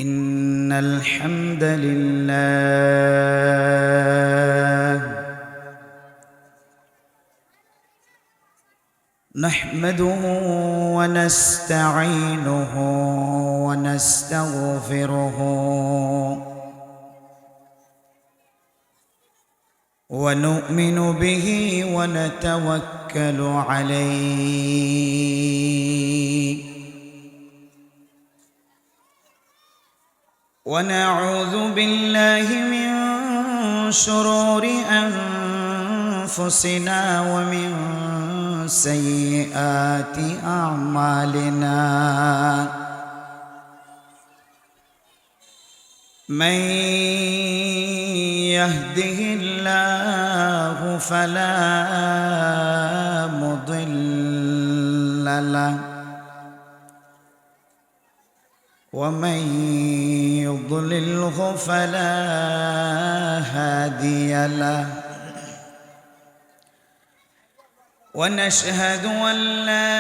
إن الحمد لله نحمده ونستعينه ونستغفره ونؤمن به ونتوكل عليه ونعوذ بالله من شرور أنفسنا ومن سيئات أعمالنا من يهده الله فلا مضل له ومن يضلله فلا هادي له ونشهد أن لا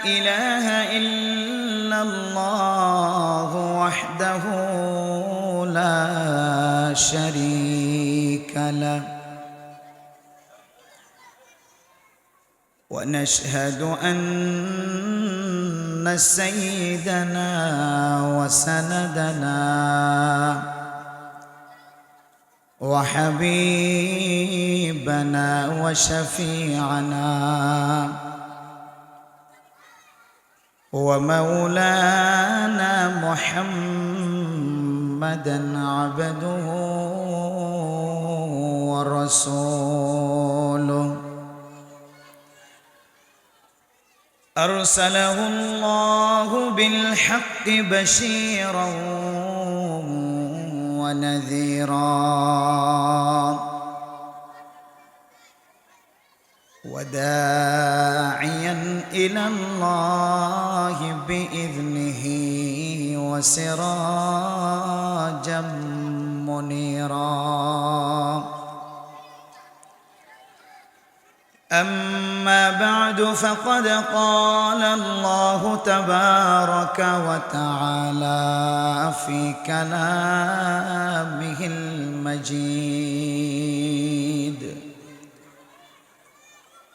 إله إلا الله وحده لا شريك له ونشهد أن سيدنا وسندنا وحبيبنا وشفيعنا ومولانا محمدا عبده ورسوله أرسله الله بالحق بشيرا ونذيرا وداعيا إلى الله بإذنه وسراجا منيرا أما بعد فقد قال الله تبارك وتعالى في كلامه المجيد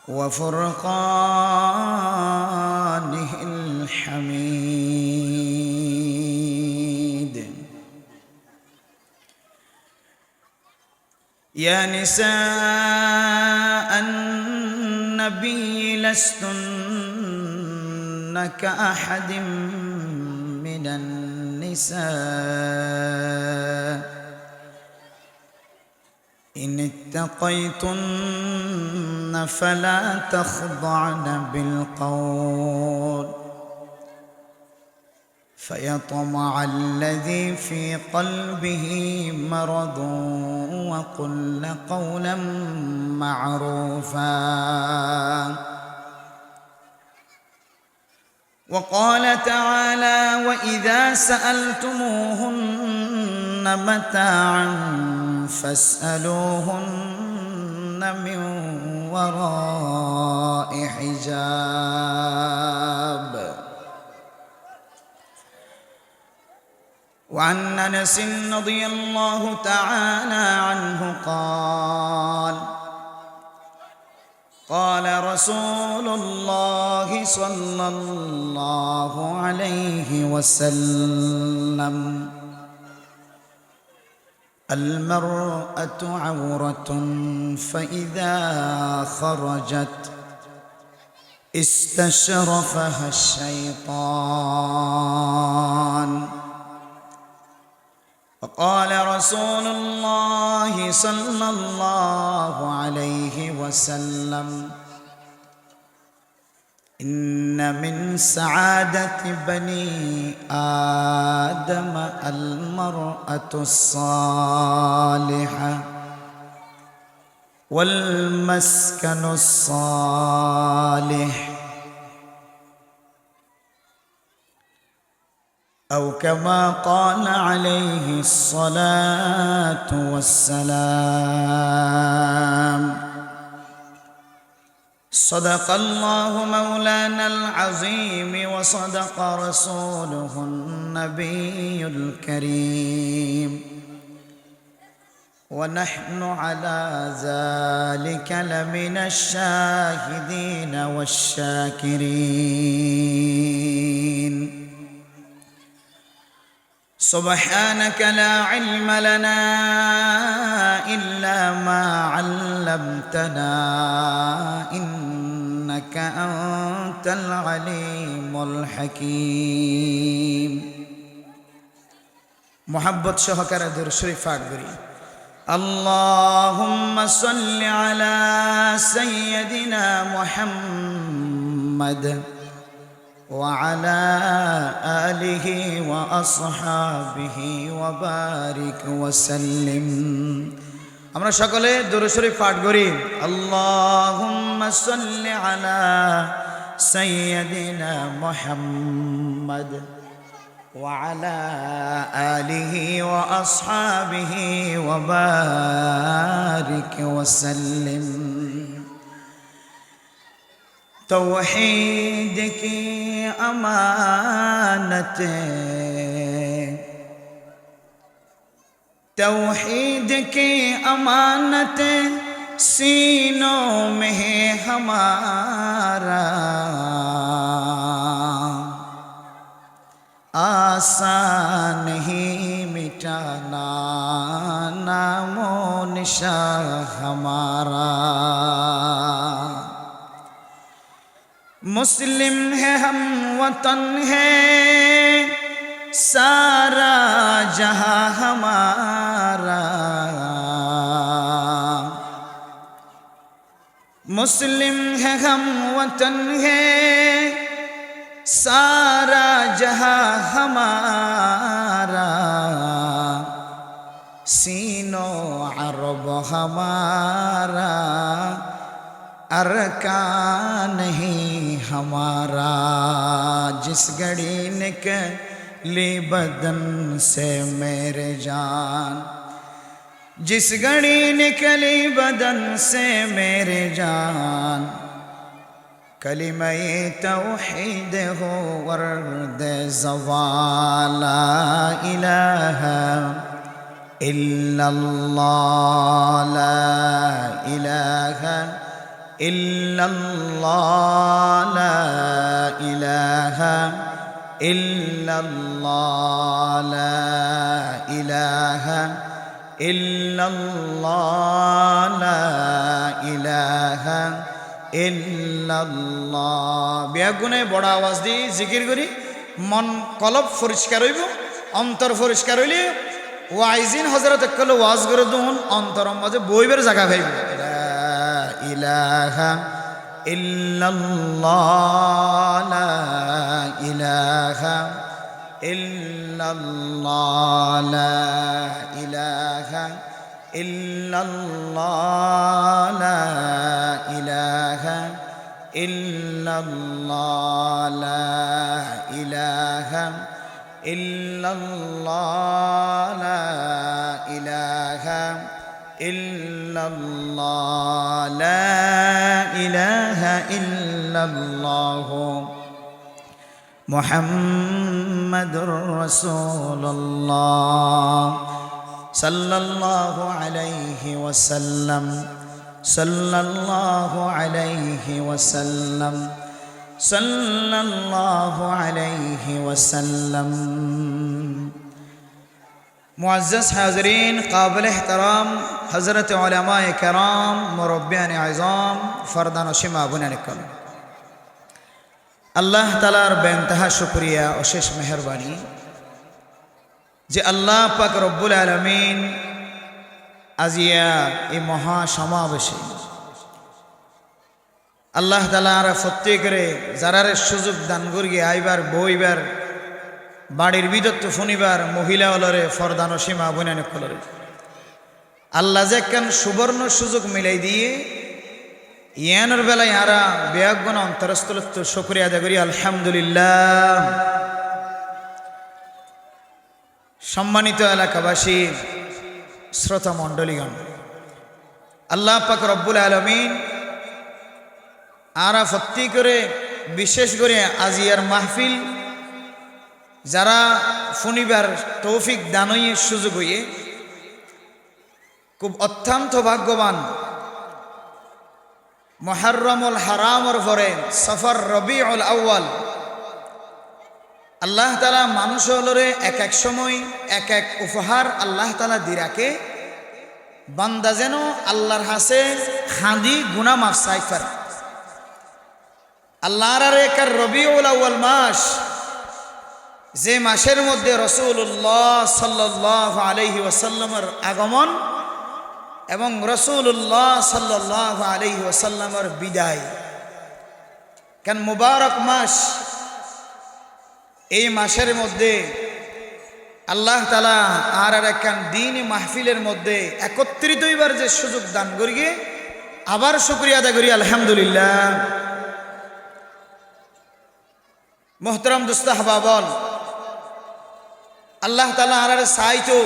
وفرقانه الحميد يا نساء النبي لستن كأحد من النساء إن اتقيتن فلا تخضعن بالقول فيطمع الذي في قلبه مرض وقلن قولا معروفا وقال تعالى وإذا سألتموهن متاعا فاسألوهن من وراء حجاب وعن أنس رضي الله تعالى عنه قال رسول الله صلى الله عليه وسلم المرأة عورة فإذا خرجت استشرفها الشيطان وقال رسول الله صلى الله عليه وسلم إن من سعادة بني آدم المرأة الصالحة والمسكن الصالح أو كما قال عليه الصلاة والسلام صدق الله مولانا العظيم وصدق رسوله النبي الكريم ونحن على ذلك لمن الشاهدين والشاكرين سبحانك لا علم لنا إلا ما علمتنا إنك أنت العليم الحكيم محبت شهكر در شريف فاقري اللهم صل على سيدنا محمد وعلى آله وأصحابه وبارك وسلم আমরা সকলে দুরূদ শরীফ পাঠ করি আল্লাহুম্মা সাল্লি আলা সাইয়্যিদিনা মুহাম্মদ ওয়া আলা আলিহি ওয়া আসহাবিহি ওয়া বারিক ওয়া সাল্লিম तौहीद की अमानत तौहीद की अमानत सीनों में है हमारा आसान नहीं मिटाना नामो निशान हमारा मुस्लिम है हम वतन है सारा जहां हमारा मुस्लिम है हम वतन है सारा जहां हमारा सीनो अरब हमारा अरकान नहीं हमारा जिस घड़ी निकली बदन से मेरे जान जिस घड़ी निकली बदन से मेरे जान कलिमे तौहीद हो वर्द ज़वाल ला इलाहा इल्लल्लाह ला इलाहा इल्लल्लाह ला इलाहा इल्लल्लाह ला इलाहा इल्लल्लाह ला इलाहा इल्लल्लाह बेगुने बड़ा आवाज दी जिकिर करी मन कलब परिष्कार हইব অন্তর পরিষ্কার হইলে ওয়াইজিন হযরত কল ওয়াজ করে দুন অন্তরের মাঝে বইবের জায়গা পাইব إله إلا الله لا إله إلا الله لا إله إلا الله لا إله إلا الله لا إله إلا الله لا إله إلا الله لا إله إلا الله محمد رسول الله صلى الله عليه وسلم صلى الله عليه وسلم صلى الله عليه وسلم मुअज़्ज़ज़ हाज़रीन काबिल एहतराम हज़रत उलमाए कराम मुरब्बियान आज़ाम फ़र्दान शिमा बुनियान कम अल्लाह तालार बेइंतहा शुक्रिया अशेष मेहरबानी जे अल्लाह पाक रब्बुल आलमीन আজিয়া এই মহা সমাবেশে আল্লাহ তাআলার প্রত্যেকরে যারারে সুযোগ দান করিয়ে আইবার বইবার বাড়ির ভিতর তো শনিবার মহিলা হলরে ফরদান সীমা বনান কলরে আল্লাহ যে কেন সুবর্ণ সুযোগ মিলাই দিয়ে ইয়ানোর বেলায় আরা বেয়াগুণ অন্তরস্থল তো শুকরিয়া আদায় করি আলহামদুলিল্লাহ। সম্মানিত এলাকাবাসী শ্রোতা মণ্ডলীগণ, আল্লাহ পাক রব্বুল আলামিন আরা ফত্তি করে বিশেষ করে আজিয়ার মাহফিল যারা শনিবার তৌফিক দানইয়ের সুযোগ হইয়ে খুব অত্যন্ত ভাগ্যবান। মুহররমুল হারামর পরে সফর রবিউল আউয়াল আল্লাহ তাআলা মানুষরে এক এক সময় এক এক উপহার আল্লাহ তাআলা দি রাখে, বান্দা যেন আল্লাহর হাসে খাঁদি গুনাহ মাফ চাই পারে। আল্লাহর এক রবিউল আউয়াল মাস, যে মাসের মধ্যে রাসূলুল্লাহ সাল্লাল্লাহু আলাইহি ওয়াসাল্লামের আগমন এবং রাসূলুল্লাহ সাল্লাল্লাহু আলাইহি ওয়াসাল্লামের বিদায়। কেন মুবারক মাস, এই মাসের মধ্যে আল্লাহ তাআলা আর একখান দিন মাহফিলের মধ্যে একত্রিত হইবার যে সুযোগ দান করিয়ে আবার শুকরিয়া আদায় করি আলহামদুলিল্লাহ। মোহতারাম দোস্ত আহবাবন, আল্লাহ তাআলা আর চাইতো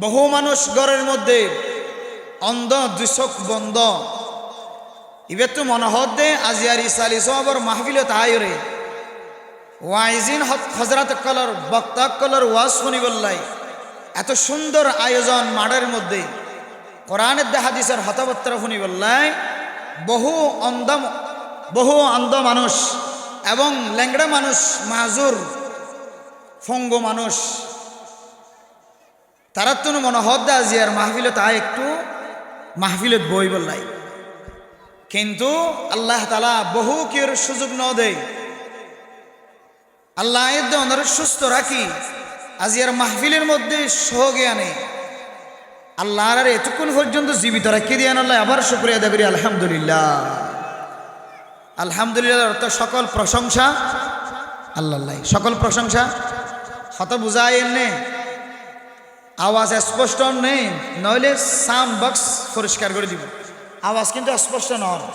বহু মানুষ ঘরের মধ্যে অন্ধ দুচক বন্ধ, এবার তো মনে হতে আজিয়ারি সালিসবর মাহফিলে তাইরে ওয়াইজিন হজরত কলর বক্তা কলর ওয়াজ শুনিবল্লাই এত সুন্দর আয়োজন মাঠের মধ্যে কোরআনের দে হাদিসের হতবত্তর শুনিবল্লাই বহু অন্ধ মানুষ এবং ল্যাংড়া মানুষ, মাজুর ফঙ্গ মানুষ, তারা তো মনে হদ আজিয়ার মাহফিলে তাই একটু মাহফিলত বই বললাই, কিন্তু আল্লাহ তাআলা বহু কেউ সুযোগ ন দেয়। আল্লাহ ওনার সুস্থ রাখি আজিয়ার মাহফিলের মধ্যে সহগে আনে। আল্লাহর এতক্ষণ পর্যন্ত জীবিত রাখি দিয়ে আল্লাহ আবার শুকরিয়া আদায় করি আলহামদুলিল্লাহ। আলহামদুলিল্লাহ অর্থ সকল প্রশংসা আল্লাহ, সকল প্রশংসা হত বুঝায় এনে আওয়াজ স্পষ্ট নেই, নইলে সাউন্ড বক্স পরিষ্কার করে দিব। আওয়াজ কিন্তু স্পষ্ট নয়,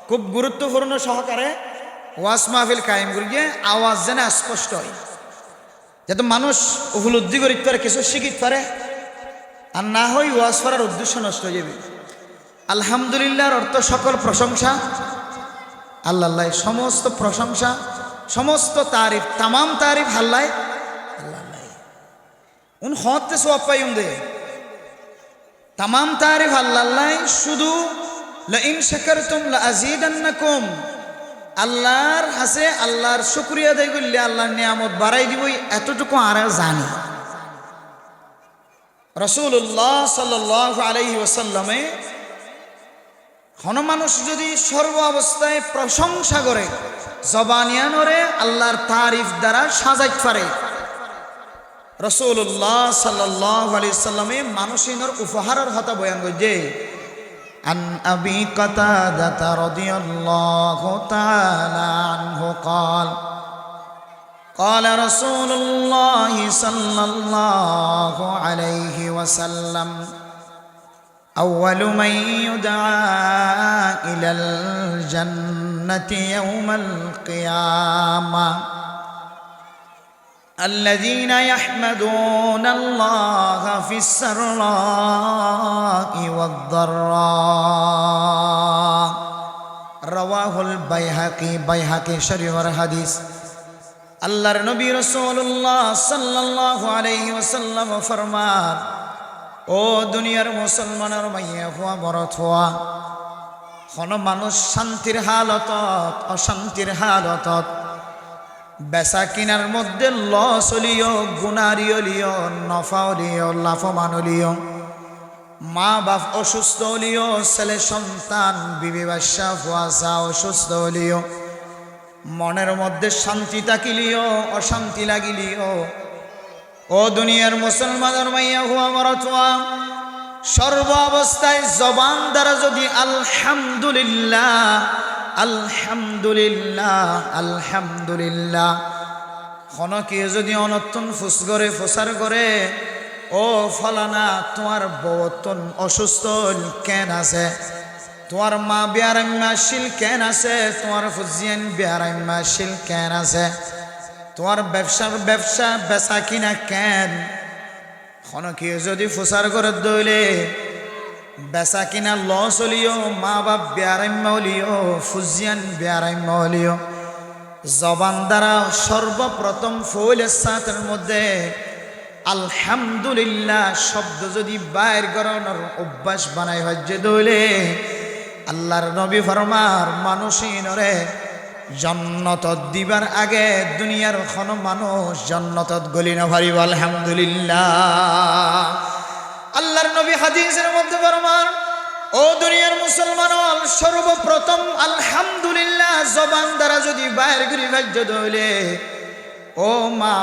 খুব গুরুত্বপূর্ণ সহকারে ওয়াজ মাহফিল কায়েম করিয়ে আওয়াজ যেন স্পষ্ট হয়, যাতে মানুষ উপলব্ধি করিতে পারে, কিছু শিখিতে পারে, আর না হয় ওয়াজ করার উদ্দেশ্য নষ্ট হয়ে যাবে। আলহামদুলিল্লাহর অর্থ সকল প্রশংসা আল্লাহ, সমস্ত প্রশংসা, সমস্ত তারিফ, তামাম তারিফ আল্লাহ আল্লাহ উন হতে সওয়াব পাই দে, তামাম তারিফ আল্লাহ। শুধু লাইন শাকারতুম লাযীদান্নাকুম, আল্লাহর হাসে আল্লাহর শুকরিয়া আদায় করলে আল্লাহর নিয়ামত বাড়াই দিবই, এতটুকু আর জানি। রাসূলুল্লাহ সাল্লাল্লাহু আলাইহি ওয়াসাল্লামে কোন মানুষ যদি সর্ব অবস্থায় প্রশংসা করে, জবানিয়ানরে আল্লাহর তারিফ দ্বারা সাজাইতে পারে, রাসূলুল্লাহ সাল্লাল্লাহু আলাইহি ওয়াসাল্লামে মানুষের উপহারের কথা বয়ান করছে। আন আবি কাতাদা রাদিয়াল্লাহু তাআলা আনহু قال قال رسول الله صلى الله عليه وسلم أول من يدعى إلى الجنة يوم القيامة الذين يحمدون الله في السراء والضراء رواه البيهقي بيهقي شريف الحديث আল্লাহর নবী রাসূলুল্লাহ সাল্লাল্লাহু আলাইহি ওয়াসাল্লাম ফরমান, ও দুনিয়ার মুসলমানের মাইয়া হওয়া বরত হওয়া, কোন মানুষ শান্তির হালত অশান্তির হালত বেচা কিনার মধ্যে লস হলিও, গুনারিও লিও, নফা হলিও, লাভবান হলিও, মা বাপ অসুস্থ হলিও, ছেলে সন্তান বিবি বাচ্চা ফুয়াশা অসুস্থ হলিও, মনের মধ্যে শান্তি থাকিলিও অশান্তি লাগিলিও, ও দুনিয়ার মুসলমানের মাইয়া হুয়া মরতুয়া, সর্ব অবস্থায় জবান দ্বারা যদি আলহামদুলিল্লাহ আলহামদুলিল্লাহ আলহামদুলিল্লাহ খনকে যদি অনর্তন ফুস করে ফসার করে, ও ফলানা তোমার বউতন অসুস্থ কেন আছে, তোমার মা বেয়ারাইমাশীল কেন আছে, তোমার ফুজিয়ান বেয়ারাইমাশীল কেন আছে, তোমার ব্যবসা বেচা কিনা কেন, খনকে যদি ফুসার করে দইলে বেচা কিনা লস হলিও, মা বাপ বেয়ারাম্য হলিও, ফুজিয়ান বেয়ারাম্য হলিও, জবান দ্বারা সর্বপ্রথম ফৌলের সাথের মধ্যে আলহামদুলিল্লাহ শব্দ যদি বাইর করানোর অভ্যাস বানাই হজ্জে দইলে আল্লাহর নবী ফরমার মানুষিনরে জান্নাতত দিবার আগে দুনিয়ার কোনো মানুষ জান্নাতত গলি না পারিব। আলহামদুলিল্লাহ। আল্লাহর নবী হাদিসের মধ্যে ফরমান, ও দুনিয়ার মুসলমান, সর্বপ্রথম আলহামদুলিল্লাহ জবান দ্বারা যদি বাইর করি ভাজ্য দইলে ও মা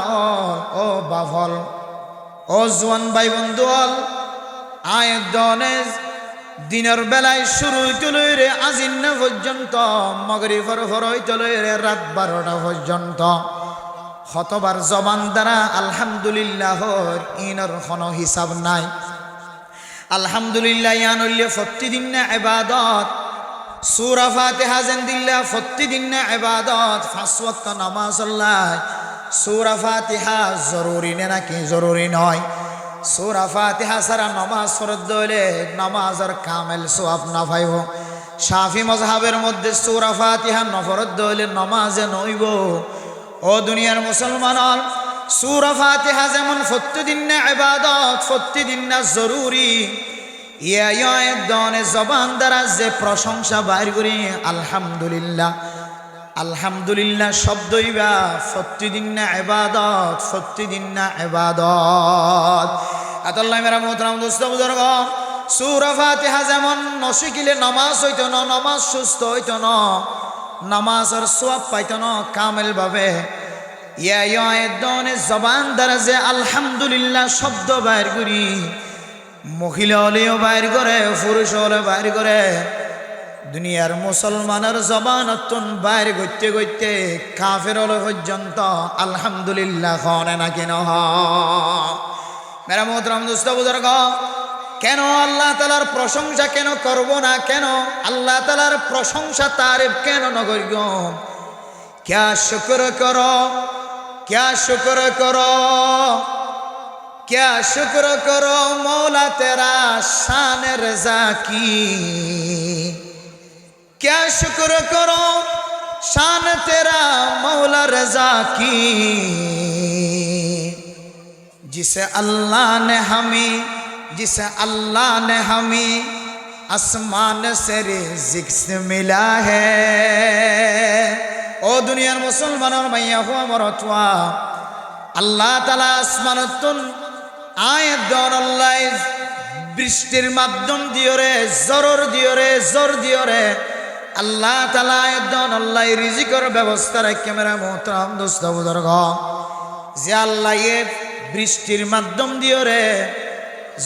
ও বাফল, ও জোয়ান ভাই বন্ধু হল, আয়দনে দিনের বেলায় শুরু হইতে লইরে আজিন্না পর্যন্ত, মগরিবর পর হইতে লইরে রাত 12টা পর্যন্ত শতবার জবান দ্বারা আলহামদুলিল্লাহর ইনর কোনো হিসাব নাই। আলহামদুলিল্লাহ ইয়ান হইলে প্রতিদিন না ইবাদত, সূরা ফাতিহা জেন্দিল্লাহ প্রতিদিন না ইবাদত, 5 ওয়াক্ত নামাজ আল্লাহ, সূরা ফাতিহা জরুরি নাকি জরুরি নয়? সূরা ফাতিহা ছাড়া নামাজ ফরজ হইলে নামাজের কামেল সওয়াব না পাইব। শাফি মাযহাবের মধ্যে সূরা ফাতিহা নফরজ হইলে নামাজে নইব। ও দুনিয়ার মুসলমান, সূরা ফাতিহা যেমন প্রতিদিন না ইবাদত, প্রতিদিন না জরুরি, ইয়া দনে জবান দ্বারা যে প্রশংসা বাইর করি আলহামদুলিল্লাহ, আলহামদুলিল্লাহ শব্দইবা প্রতিদিন না ইবাদত, প্রতিদিন না ইবাদত। আতাল্লাহ মেরা মোহতারাম দোস্ত বুজুর্গ, সূরা ফাতিহা যেমন নশিকিলে নামাজ হইতো না, নামাজ সুস্থ হইতো না, নামাজের সওয়াব পাইতো না কামেল ভাবে, ইয়া দনে জবান দ্বারা যে আলহামদুলিল্লাহ শব্দ বাইর করি, মহিলা হলেও বাইর করে, পুরুষ হলে বাইর করে, দুনিয়ার মুসলমানের জবানতন বাইর করতে করতে কাফের হলে পর্যন্ত আলহামদুলিল্লাহ খনে না কেন। মেরা মোহতারাম দোস্ত বুজুর্গ, কেন আল্লাহ তাআলার প্রশংসা কেন করব না? কেন আল্লাহ তাআলার প্রশংসা তারিফ কেন না করিব? क्या शुक्र करो, क्या शुक्र करो, क्या शुक्र करो मौला तेरा शान रज़ा की, क्या शुक्र करो शान तेरा मौला रज़ा की, जिसे अल्लाह ने हमें आसमान से रिज़्क़ मिला है। ও দুনিয়ার মুসলমানের মাইয়া হুয়া মরতওয়া, আল্লাহ তাআলা আসমানতুন আয়াত দন আল্লাহ বৃষ্টির মাধ্যম দিয়রে, জোর দিয়রে আল্লাহ তাআলা আয়াত দন আল্লাহ রিজিকের ব্যবস্থা রাখে। মেরা মোহতারাম দোস্ত বুজুর্গ, যে আল্লাহ বৃষ্টির মাধ্যম দিয়রে,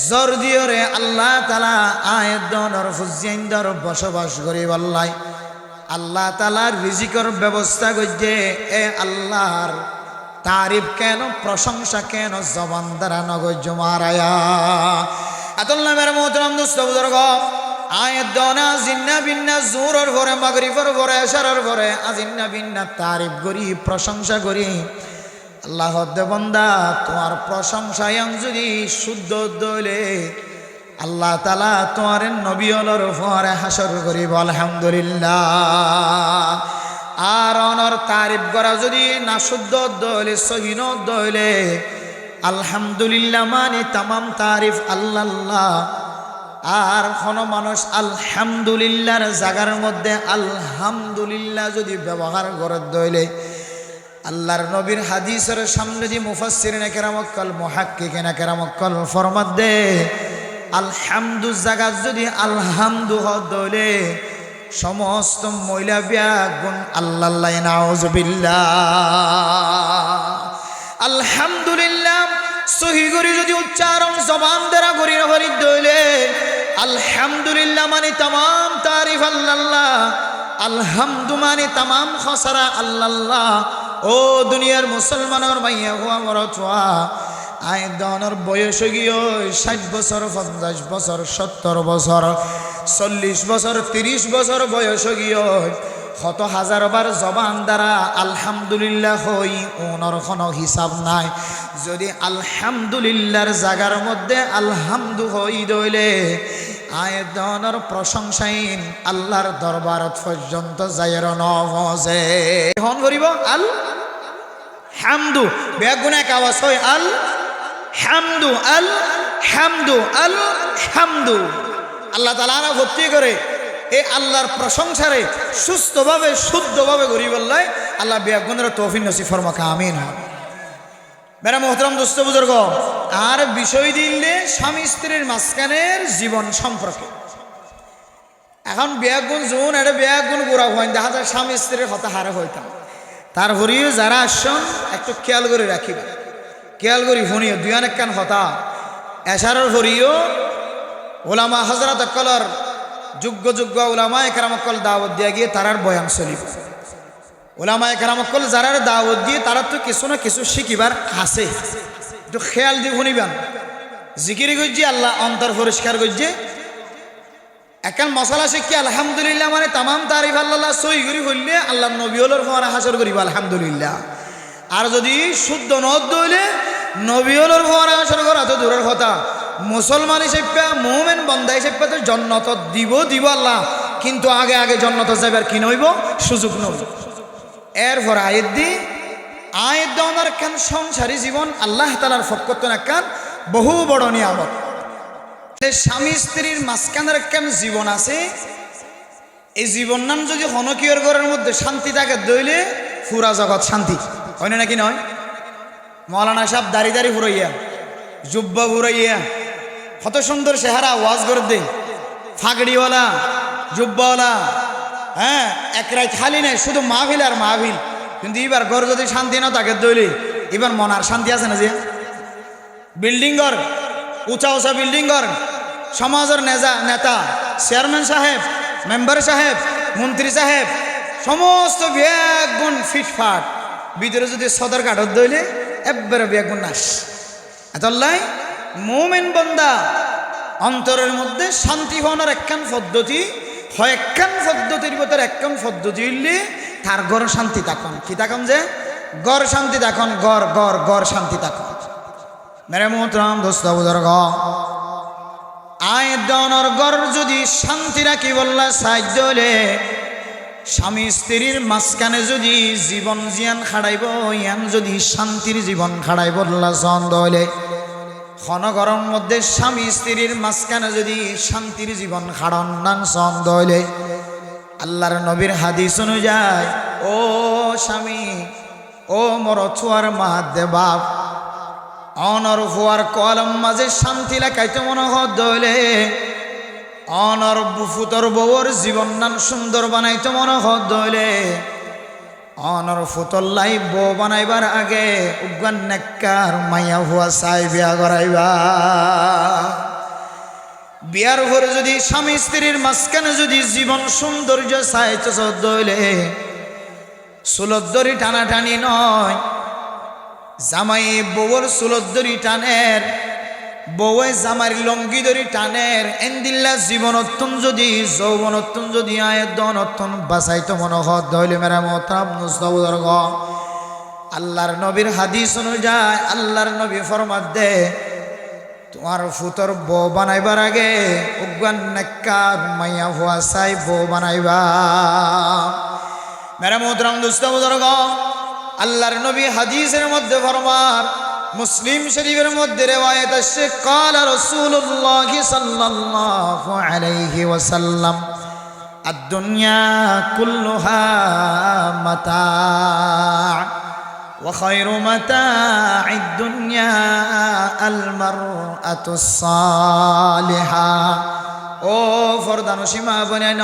জোর দিয়রে আল্লাহ তাআলা আয়াত দনর ফুজিয়াইন্দর বসবাস করি আল্লাহ, আল্লাহ তাআলার রিজিকের ব্যবস্থা করছে। এ আল্লাহর তারিফ কেন, প্রশংসা কেন জবান দ্বারা নগজ মারায়া? আতাল্লাহ মেরা মোহতারাম দোস্ত বুজুর্গ, আয়াত দনা জিন্না বিন্না জোরের পরে, মাগরিবের পরে, এশারের পরে আজিন্না বিন্না তারিফ করি, প্রশংসা করি। আল্লাহ দে বান্দা, তোমার প্রশংসায় যদি শুদ্ধ দইলে আল্লাহ তাআলা তোমার নবী হলর উপরে হাসর করিব। আলহামদুলিল্লাহ। আর অনর তারিফ করা যদি না শুদ্ধ দইলে, সহিহ দইলে আলহামদুলিল্লাহ মানে তামাম তারিফ আল্লাহ। আর কোন মানুষ আলহামদুলিল্লাহর জায়গার মধ্যে আলহামদুলিল্লাহ যদি ব্যবহার করে দইলে, আল্লাহর নবীর হাদিসের সামনে যে মুফাসসিরিনে কেরামক্কাল, মুহাক্কিকিনে কেরামক্কাল ফরমাত দে, আলহামদু জায়গা যদি আলহামদু হদলে সমস্ত মহিলা বিয়া গুণ আল্লাহ, নাউজুবিল্লাহ। আলহামদুলিল্লাহ সহি করে যদি উচ্চারণ জবান দ্বারা করি হরি দইলে আলহামদুলিল্লাহ মানে তামাম তারিফ আল্লাহ, আলহামদু মানে তামাম খসরা আল্লাহ। ও দুনিয়ার মুসলমানের মাইয়া হুয়া মরতওয়া, আয়দানের বয়স গিয়ে 60 বছর, 50 বছর, 70 বছর, 40 বছর, 30 বছর বয়স গিয়ে শত হাজার বার জবান দ্বারা আলহামদুলিল্লাহ হই, ওনার কোনো হিসাব নাই। যদি আলহামদুলিল্লাহর জায়গার মধ্যে আলহামদু হই দইলে আয়াত দেওয়ানোর প্রশংসাইন আল্লাহর দরবারত পর্যন্ত যাইর নভজে হন করিব আল হামদু বেগুনে আওয়াজ হয় আল হামদু আল হামদু আল হামদু আল্লাহ তাআলা ভর্তি করে এই আল্লাহর প্রশংসারে সুস্থভাবে শুদ্ধভাবে করি বললাই আল্লাহ বেগুনের তৌফিক নসিব ফরমাকা আমিন। মেরা মোহতরম দোস্ত বুজুর্গ আর বিষয় দিলে স্বামী স্ত্রীর মাঝখানের জীবন সম্পর্কে এখন বেগুন জোন এটা বেগুন গোড়া হয় দেখা যায় স্বামী স্ত্রীর কথা হারে হইতাম তার হরিও যারা আসছেন একটু খেয়াল করে রাখিবা খেয়াল করি শুনিও দুই অনেক কান হতা এশারের হরিও ওলামা হজরত অকলর যোগ্য যোগ্য ওলামা একরামকল দাওয়াত দিয়ে গিয়ে তারার বয়ান চলিব ওলামা একরামকল যারার দাওয়াত দিয়ে তারা তো কিছু না কিছু শিখিবার আছে একটু খেয়াল দিয়ে শুনিবেন জিকিরি গজ্জি আল্লাহ অন্তর পরিষ্কার গজ্জি একান মশলা শিখি আলহামদুলিল্লাহ মানে তামাম তারিফ আল্লাহ সই করি হইলে আল্লাহ নবী হলোর ফোয়ারা হাসর করিব আলহামদুলিল্লাহ আর যদি শুদ্ধ নদ হইলে নবী হলোর ফোয়ারা হাসর করা তো দূরের কথা মুসলমান হিসেবে মুমিন বান্দা হিসেবে তো জান্নাত দিব আল্লাহ কিন্তু আগে আগে জান্নাত যাবার কি নইব সুযোগ নইব এরপর আয়াত দেওয়ার কান সংসারী জীবন আল্লাহ তাআলার ফকতন কান বহু বড় নিয়ামত স্বামী স্ত্রীর মাঝখানের কেন জীবন আছে এই জীবন নাম যদি হনকিয়র ঘরের মধ্যে শান্তি থাকে দইলে পুরা জগৎ শান্তি হয় না নাকি নয় মৌলানা সাহেব দাড়ি দাড়ি ফুরাইয়া জুব্বা ফুরাইয়া কত সুন্দর চেহারা ওয়াজ করে দে ফাগড়িওয়ালা জুব্বাওয়ালা হ্যাঁ এক রাত খালি নাই শুধু মাহফিল আর মাহফিল কিন্তু এবার ঘর যদি শান্তি না থাকে দইলে এবার মনার শান্তি আছে না যে বিল্ডিং ঘর উঁচা উঁচা বিল্ডিং ঘর সমাজের নেতা চেয়ারম্যান সাহেব মেম্বার সাহেব মন্ত্রী সাহেব সমস্ত বেগুন ফিটফাট ভিতরে যদি সদর কাঠত দইলে একবারে বেগুন নাশ এতলাই মুমিন বান্দা অন্তরের মধ্যে শান্তি হওয়ার একখান পদ্ধতি হয় একখান পদ্ধতির ভিতরে একখান পদ্ধতি হইলে তার ঘর শান্তি থাকুন কি থাকুন যে ঘর শান্তি থাকুন ঘর শান্তি থাকুন মেরে মোহতরম দোস্ত বুজুর্গ আয়াত দেওয়ানোর ঘর যদি শান্তি রাখি বললা সাহায্য হলে স্বামী স্ত্রীর মাঝখানে যদি জীবন জিয়ান খাড়াইব ইয়ান যদি শান্তির জীবন খাড়াই বললা ছন্দ হলে ক্ষণগরম মধ্যে স্বামী স্ত্রীর মাঝখানে যদি শান্তির জীবন খাড়ন নান ছন্দ হলে আল্লাহর নবীর হাদিস অনুযায়ী ও স্বামী ও মর ছোয়ার মাহাদে বাপ অনর ফুয়ার কলম মাঝে শান্তি লেখাইতে মনে হলে অনর ফুতর বউর জীবন নান সুন্দর বানাইতে মনে হলে অনর ফুতল্লাই বউ বানাইবার আগে উগান নেককার মাইয়া হুয়া চাই বিয়া করাইবা বিয়ার ঘরে যদি স্বামী স্ত্রীর মাঝখানে যদি জীবন সৌন্দর্য চাইতে হইলে সুলদ্দরি টানাটানি নয় জামাই বউর সুলদ্দরি টানের বউয়ে জামার লঙ্গি ধরি টানের এন্দিল্লা জীবনত্তন যদি যৌবনত্তন যদি আয়তন বাঁচাইতো মনে হইলে মেরা মোহতারাম মুস্তাবুদর্গ আল্লাহর নবীর হাদিস অনুযায়ী আল্লাহর নবী ফরমাত দে তোমার ফুতর বউ বানাইবার আগে উগান নেককার মাইয়া হুয়া চাই বউ বানাইবা মেরা মোহতারাম মুস্তাবুদর্গ আল্লাহর নবী হাদিসের মধ্যে ফরমান মুসলিম শরীফের মধ্যে রিওয়ায়াত আছে ক্বালা রাসূলুল্লাহ সাল্লাল্লাহু আলাইহি ওয়াসাল্লাম আদ-দুনিয়া কুল্লুহা মাতা' ওয়া খায়রু মাতা'id দুনিয়া আল-মারআতুস সালিহা ও ফরদানুসীমা বনেন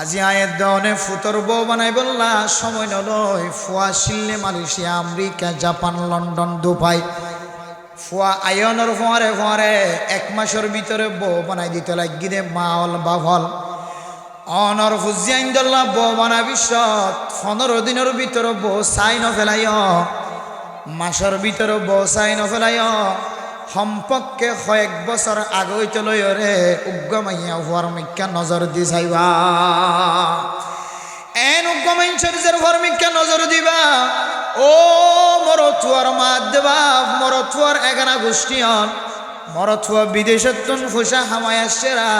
আজি আয়ের দনে ফুতর বউ বানাই বললা সময় নলয় ফুয়া শিল্লে Malaysia America Japan London Dubai ফুয়া আয়নের ফোয়ারে 1 মাসের ভিতরে বউ বানাই দিতে লাগি দে মাল বাভল অনর ফুজিয়াইন দল্লা বউ বানা বিশ্বত 15 দিনের ভিতরে বউ সাইন ফেলাইয় মাসের ভিতরে বউ সাইন ফেলাইয় সম্পর্কে কয়েক বছর আগে চলই রে উগ্গমাইয়া হওয়ার মিক্কা নজর দি যাইবা এন উগ্গমাইনসের হওয়ার মিক্কা নজর দিবা ও মর চুয়ার মাত দেবা মর চুয়ার এগানা গোষ্ঠী হন মরত হওয়া বিদেশত্তন ফুসা হামায়াসেরা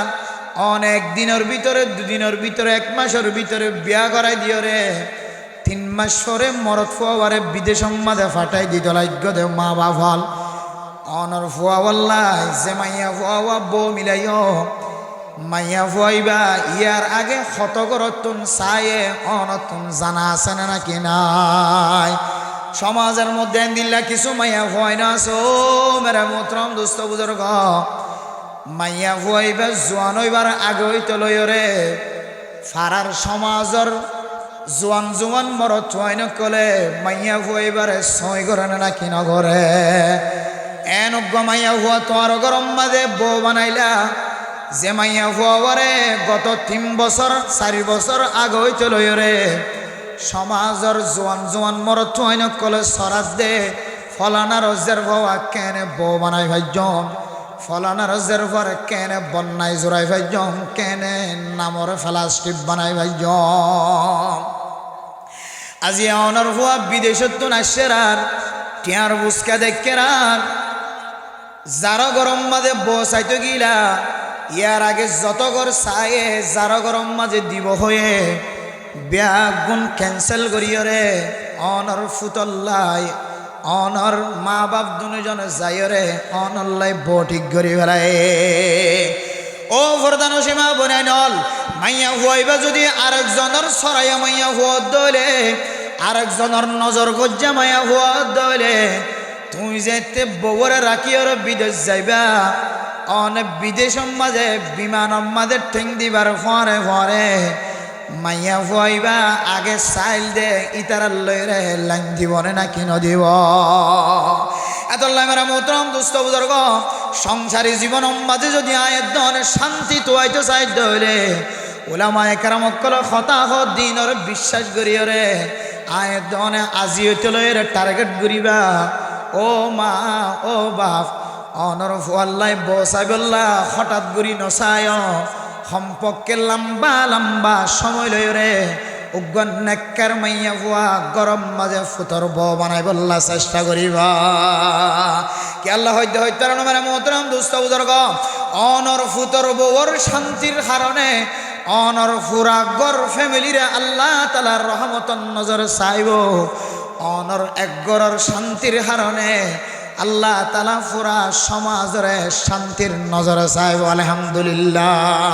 অনেক দিনের ভিতরে, দুদিনের ভিতরে, 1 মাসের ভিতরে বিয়া করাই দিও রে। 3 মাস পরে মরত ফুয়ারে বিদেশ মাঝে ফাটাই দিত লাগ্য দে মা বাফল অনর ফুয়া বললাই যে মাইয়া ফুয়া বউ মিলাইও মাইয়া ফুয়াইবা ইয়ার আগে ক্ষত করতুন চায়ে অনতুন জানা আছে না নাকি নাই? সমাজের মধ্যে দিল্লা কিছু মাইয়া ফুয়াই না আছো মেরা মোহতরম দোস্ত বুজুর্গ, মাইয়া ফুয়াইবা জোয়ান হইবার আগে হইতে লই রে। ফারার সমাজর জোয়ান জোয়ান মরত ছুয়াইন কলে মাইয়া ফুয়াইবারে ছয় করে নাকি নগরে। এনজ্ঞ মাইয়া ফুয়া তোমার গরম মাঝে বউ বানাইলা যে মাইয়া ফুয়ারে গত 3 বছর 4 বছর আগে হইতে লই রে। সমাজর জোয়ান জোয়ান মরত ছুয়াইন কলে সরাজ দে ফলানা রজের বাবা কেনে বউ বানাই ভাইজন, ফলানা রজের পরে কেনে বন্যায় জোড়াই ভাইজন, কেনে নামর ফেলাস্টিপ বানাই ভাইজন। আজি অনর হুয়া বিদেশত নাসেরার টিয়ার বুসকা দেখেরার যারা গরম মাঝে বসাইতে গিলা ইয়ার আগে যত ঘর চায়ে যারা গরম মাঝে দিব হয়ে ব্যাগ গুণ ক্যান্সেল করিও রে। অনর ফুতল্লাই অনর মা বাপ দুজন যাই রে অনল্লাই বটিক করি ফেলায়। ও ফরদান সীমা বনাই নল মাইয়া হুয়াইবা যদি আরেকজনের সরাইয়া মাইয়া হুয়া দলে আরেকজনের নজর গজ্জা মাইয়া হুয়া দলে তুমি যেতে বউরে রাখি ওর বিদেশ যাইবা অনেক বিদেশ মাঝে বিমান মাঝে ঠেং দিবার ফরে ফরে মাইয়া ফুয়াইবা আগে চাইল দে ইতারা লই রে লাইন দিবনে নাকি নদিব। এত মেরা মোহতরম দুস্থ বুজুর্গ, সংসারী জীবন মাঝে যদি আয়ের ধনে শান্তি তোয়াইতে চাইতে হইলে ওলামায়ে কেরামকল হতাহ দিনর বিশ্বাস করিও রে আয়ের ধনে আজি হইতে লই রে টার্গেট করিবা। ও মা ও বাপ অনর ফুয়াল্লাই বসাই বললা হঠাৎ গুড়ি নসায় সম্পর্কে লম্বা লম্বা সময় লই রে উগ্র নেককার মাইয়া ফুয়া গরম মাঝে ফুতর বউ বানাই বললা চেষ্টা করিবা। কি আল্লাহ হইতে হইতে মেরা মোহতরম দুস্থ বুজুর্গ, অনর ফুতর বউর শান্তির কারণে অনর ফুরা গর ফ্যামিলিরে আল্লাহ তাআলার রহমতন নজর চাইব। অনর এক গরর শান্তির কারণে আল্লাহ তাআলা পুরা সমাজরে শান্তির নজর চাইব। আলহামদুলিল্লাহ।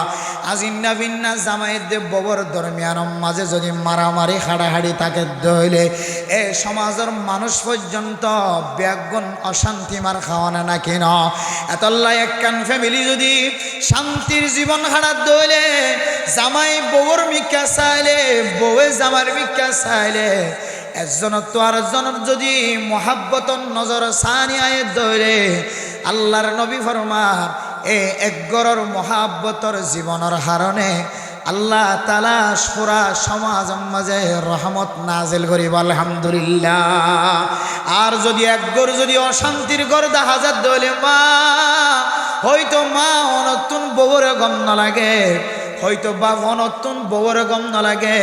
আজিন্না বিন্না জামাইদ দেব ববর দরমিয়ান মাঝে যদি মারামারি হাড়াহাড়ি তাকে দইলে এ সমাজের মানুষ পর্যন্ত ব্যাগুণ অশান্তি মার খাওয়ানো না কেন। এতল্লাই একখান ফ্যামিলি যদি শান্তির জীবন হারাত দইলে জামাই বউর মিকা চাইলে বউয়ে জামার মিকা চাইলে একজন তো আরেকজনের যদি মোহাব্বতন নজর সানি আয়ে ধরে আল্লাহর নবী ফরমান এ একগরর মোহাব্বতর জীবনের হারণে আল্লাহ তাআলা পুরা সমাজ মাঝে রহমত নাজিল করিব। আলহামদুলিল্লাহ। আর যদি একগর যদি অশান্তির ঘর দেখা যায় দলে মা হয়তো মা অনতুন বউরে গম না লাগে, হয়তো বাপ অনতুন বউরে গম না লাগে।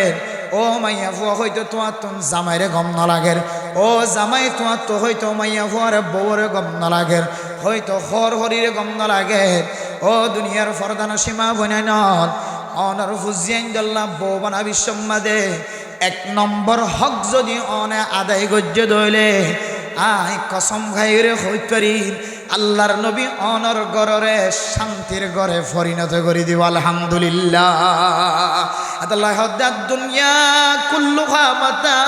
ও মাইয়া ফুয়া হয়তো তোমার তুন জামাইরে গম না লাগের, ও জামাই তোমার তো হয়তো মাইয়া ফুয়ারে বউরে গম না লাগের, হয়তো হর হরিরে গম না লাগে। ও দুনিয়ার ফরদান সীমা বনাই নল অনার ফুজিয়ান দল্লা বউ বানা বিশ্বমাদে 1 নম্বর হক যদি অনে আদায় গজ্য দইলে আই কসম খাইরে হইত পারি আল্লাহর নবী অনর গররে শান্তির গরে পরিণত করে দিব। আলহামদুলিল্লাহ। আল্লাহ হদ্দাদ দুনিয়া কুল্লুহা মাতা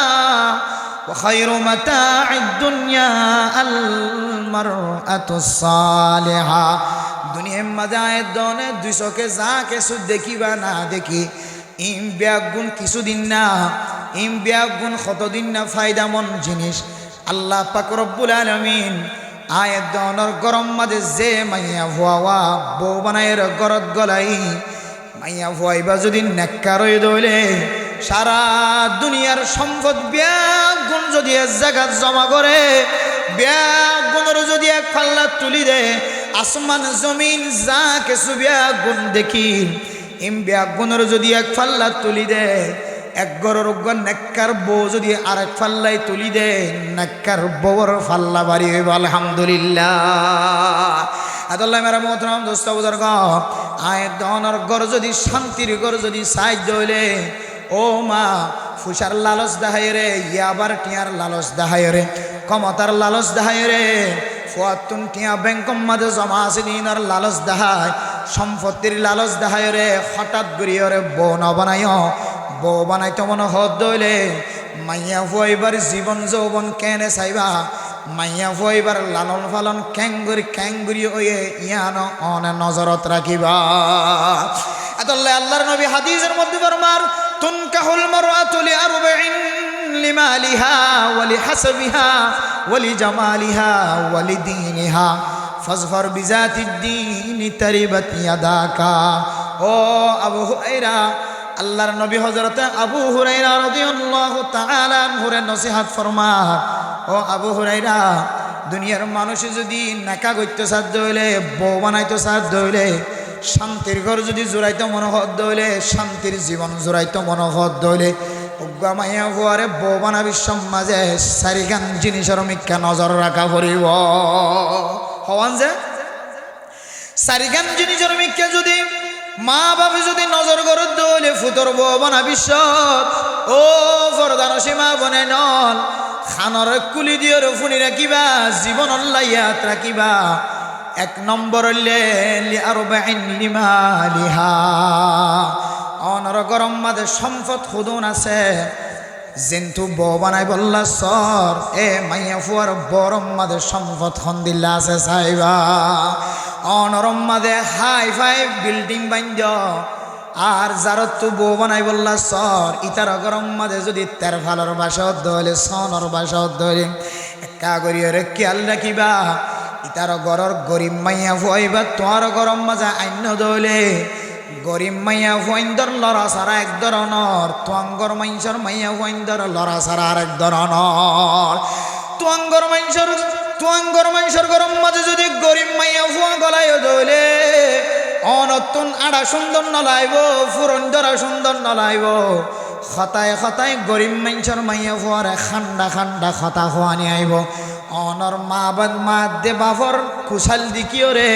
ওয়া খায়রু মাতা'আদ দুনিয়া আল মারআতুস সালিহা। দুনিয়ার মাঝে দনে 200 কে যা কিছু দেখিবা না দেখি ইম ব্যাগুন কিছুদিন না, ইম ব্যাগুন কতদিন না ফায়দামন জিনিস আল্লাহ পাক রব্বুল আলামিন আয়ের দনর গরম মাঝে যে মাইয়া ভুয়া বউ বানাইয়ের গরত গলাই মাইয়া ভুয়াইবা যদি নেককার হয়ে দইলে সারা দুনিয়ার সম্পদ ব্যাগুন যদি এক জায়গা জমা করে ব্যাগুনের যদি এক পাল্লা তুলি দে আসমান জমিন যা কিছু ব্যাগুন দেখি ইম ব্যাগুনের যদি এক পাল্লা তুলি দে এক গরর নেককার বউ যদি আরেক পাল্লাই তুলি দে নেককার বউর পাল্লা বাড়ি হইব। আলহামদুলিল্লাহ। আদাল্লাহ মেরা মোহতরম দোস্ত বুজুর্গ আয় দনর গর যদি শান্তির গর যদি সাহায্য হইলে ও মা ফুসার লালস দেখায় রে ইয়াবার টিয়ার লালস দেখায় রে ক্ষমতার লালস দেখায় রে ফুয়াতুন টিয়া ব্যাংকম মাঝে জমা আছে দিনার লালস দেখায় সম্পত্তির লালস দেখায় রে হঠাৎ করিয়ে রে বউ ন বানায় বউ বানাইতে মনে হদ দইলে মাইয়া ফুয়াইবার জীবন যৌবন কেনে চাইবা মাইয়া ফুয়াইবার লালন ফালন ক্যাঙ্গুরি ওয়ে ইয়ান অনে নজরত রাখিবা আদাল্লাহ আল্লাহর নবী হাদিসের মধ্যে ফরমান তুনকাহুল মারআতু লিআরবাইন লিমালিহা ওয়া লিহাসবিহা ওয়া লিজামালিহা ওয়া লিদীনিহা ফাজফার বিজাতিদ দীনি তারিবাত ইয়াদাকা ও আবু হুরায়রা আল্লাহর নবী হযরত আবু হুরায়রা রাদিয়াল্লাহু তাআলা আনহুর নসিহত ফরমান ও আবু হুরায়রা দুনিয়ার মানুষ যদি নাকা করতে সাধ্য হইলে বউ বানাইতে সাধ্য হইলে শান্তির ঘর যদি জোড়াইতে মনোহদ হইলে শান্তির জীবন জোড়াইতে মনোহদ হইলে মাইয়া ভুয়ারে বউ বানাবি সমাজে সারিগান জিনিসের মিথ্যা নজর রাখা পড়িব হওয়ান যে সারিগান জিনিসের মিথ্যা যদি মা বাবা যদি নজর করত দইলে ফুতর বউ বানাবি ও ফরদান সীমা বনে নল খানর কুলি দিয়ে ফুনি রাখিবা জীবন লাইয়াত রাখিবা এক নম্বর লিমালিহা অনর গরম মাঝে সম্পদ খুদুন আছে যেন্তু বউ বানাই বললা সর এ মাইয়া ফুয়ার বরম মাঝে সম্পদ খন্দিল্লা আছে চাইবা অনরম মাঝে হাই ফাই বিল্ডিং বান্ধ আর যার তো বউ বানাই বললা সর ইতার গরম মাঝে যদি তের ভালোর বাসা ধরে সনর বাসা ধরে একা করিয়ে খেয়াল রাখিবা ইতার গরর গরিব মাইয়া ফুয়াইবা তোমার গরম মাঝে আইন দলে গরিব মাইয়া ফুয়াইন্দর লড়া সারা এক ধরনের তোয়াঙ্গর মাইনসর মাইয়া ফুয়াইন্দর লড়া সারা আর এক ধরনের তোয়াঙ্গর মাইনসর গরম মাঝে যদি গরিব মাইয়া ফুয়া গলায় দলে অনতুন আড়া সুন্দর নলাইব ফুরন্দরা সুন্দর নলাইব খতায় খতায় গরিব মাইনসর মাইয়া ফুয়ারে খান্ডা খান্ডা খতা খোয়ানি আইব অনর মা বাদ মা দে বাফর কুশাল দিকিও রে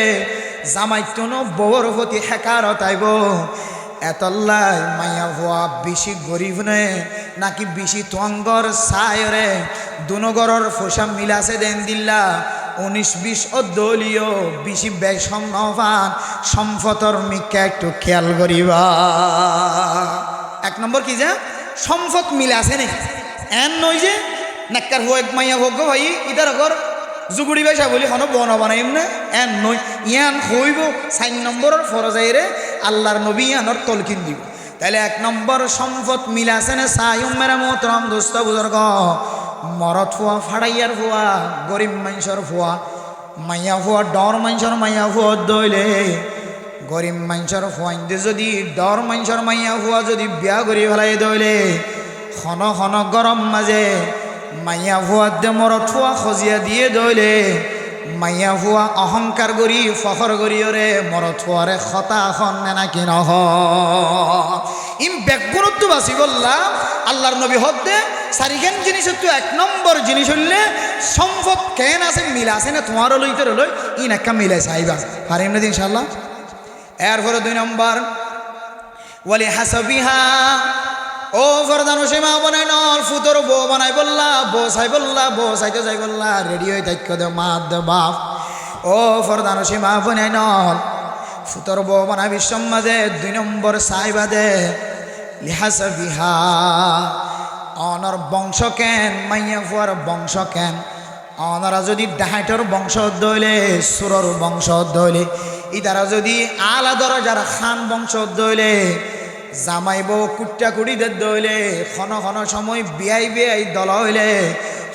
জামাইতনো বউর প্রতি হেকারত আইব এতল্লাই মাইয়া ভুয়া বেশি গরিব নে নাকি বেশি তোয়াঙ্গর সায়রে দুনগরর ফোসা মিলাছে দেন দিল্লা 19-20 দলীয় বেশি বেশম নফান সম্পতর মিকা একটু খেয়াল করিবা এক নম্বর কি যে সম্পদ মিলাছে নে এন নই যে নাক্কার হো এক মাইয়া হোক ভাই ইদার ঘর জুগুড়ি বাইসা বলি হন বন বানাইম না এন নই ইয়ান হইব 4 নম্বরের ফরজাইরে আল্লাহর নবী ইয়ানর তলকিন দিব তাহলে এক নম্বর সম্পদ মিলাছে না সায়ুম মেরা মোহতরম দোস্ত বুজুর্গ মরদ ফুয়া ফাড়াইয়ার ফুয়া গরিব মানুষের ফুয়া মাইয়া ফুয়া ডর মানুষের মাইয়া ফুয়া দইলে গরিব মানুষের ফুয়াইন্দে যদি ডর মানুষের মাইয়া ফুয়া যদি বিয়া করি ফেলাই দইলে খন খন গরম মাঝে মাইয়া ফুয়া দে মরদ ফুয়া খজিয়া দিয়ে দইলে মাইয়া ফুয়া অহংকার করি ফখর করিওরে মরদ ফুয়ারে খতা খন নাকি নহ ইম ব্যাগুণত্ব বাসি বললাম আল্লাহর নবী হদ্দে সারিখান জিনিস তো এক নম্বর জিনিস হইলে সম্পদ কেন আছে মিল আছে না তোমারও লইতে লই ইন একটা মিলে চাইবা পারিম না ইনশাআল্লাহ এরপরে 2 নম্বর ওয়ালি হাসাবিহা ও ফরদান সীমা বানাই নল ফুতর বউ বানাই বললা বউ চাইতে যাই বললা রেডি হয়ে থাক দে মা দে বাপ ও ফরদান সীমা বানাই নল ফুতর বউ বানাই বিশ্বম মাঝে 2 নম্বর চাইবা দে লিহাসাবিহা অনর বংশ কেন মাইয়া ফুয়ার বংশ কেন অনরা যদি ডাহাইটর বংশ দইলে সুরর বংশ দইলে ইতারা যদি আলাদর যারা খান বংশ দইলে জামাই বউ কুট্টা কুড়িদের দইলে খন খন সময় বিয়াই দল হইলে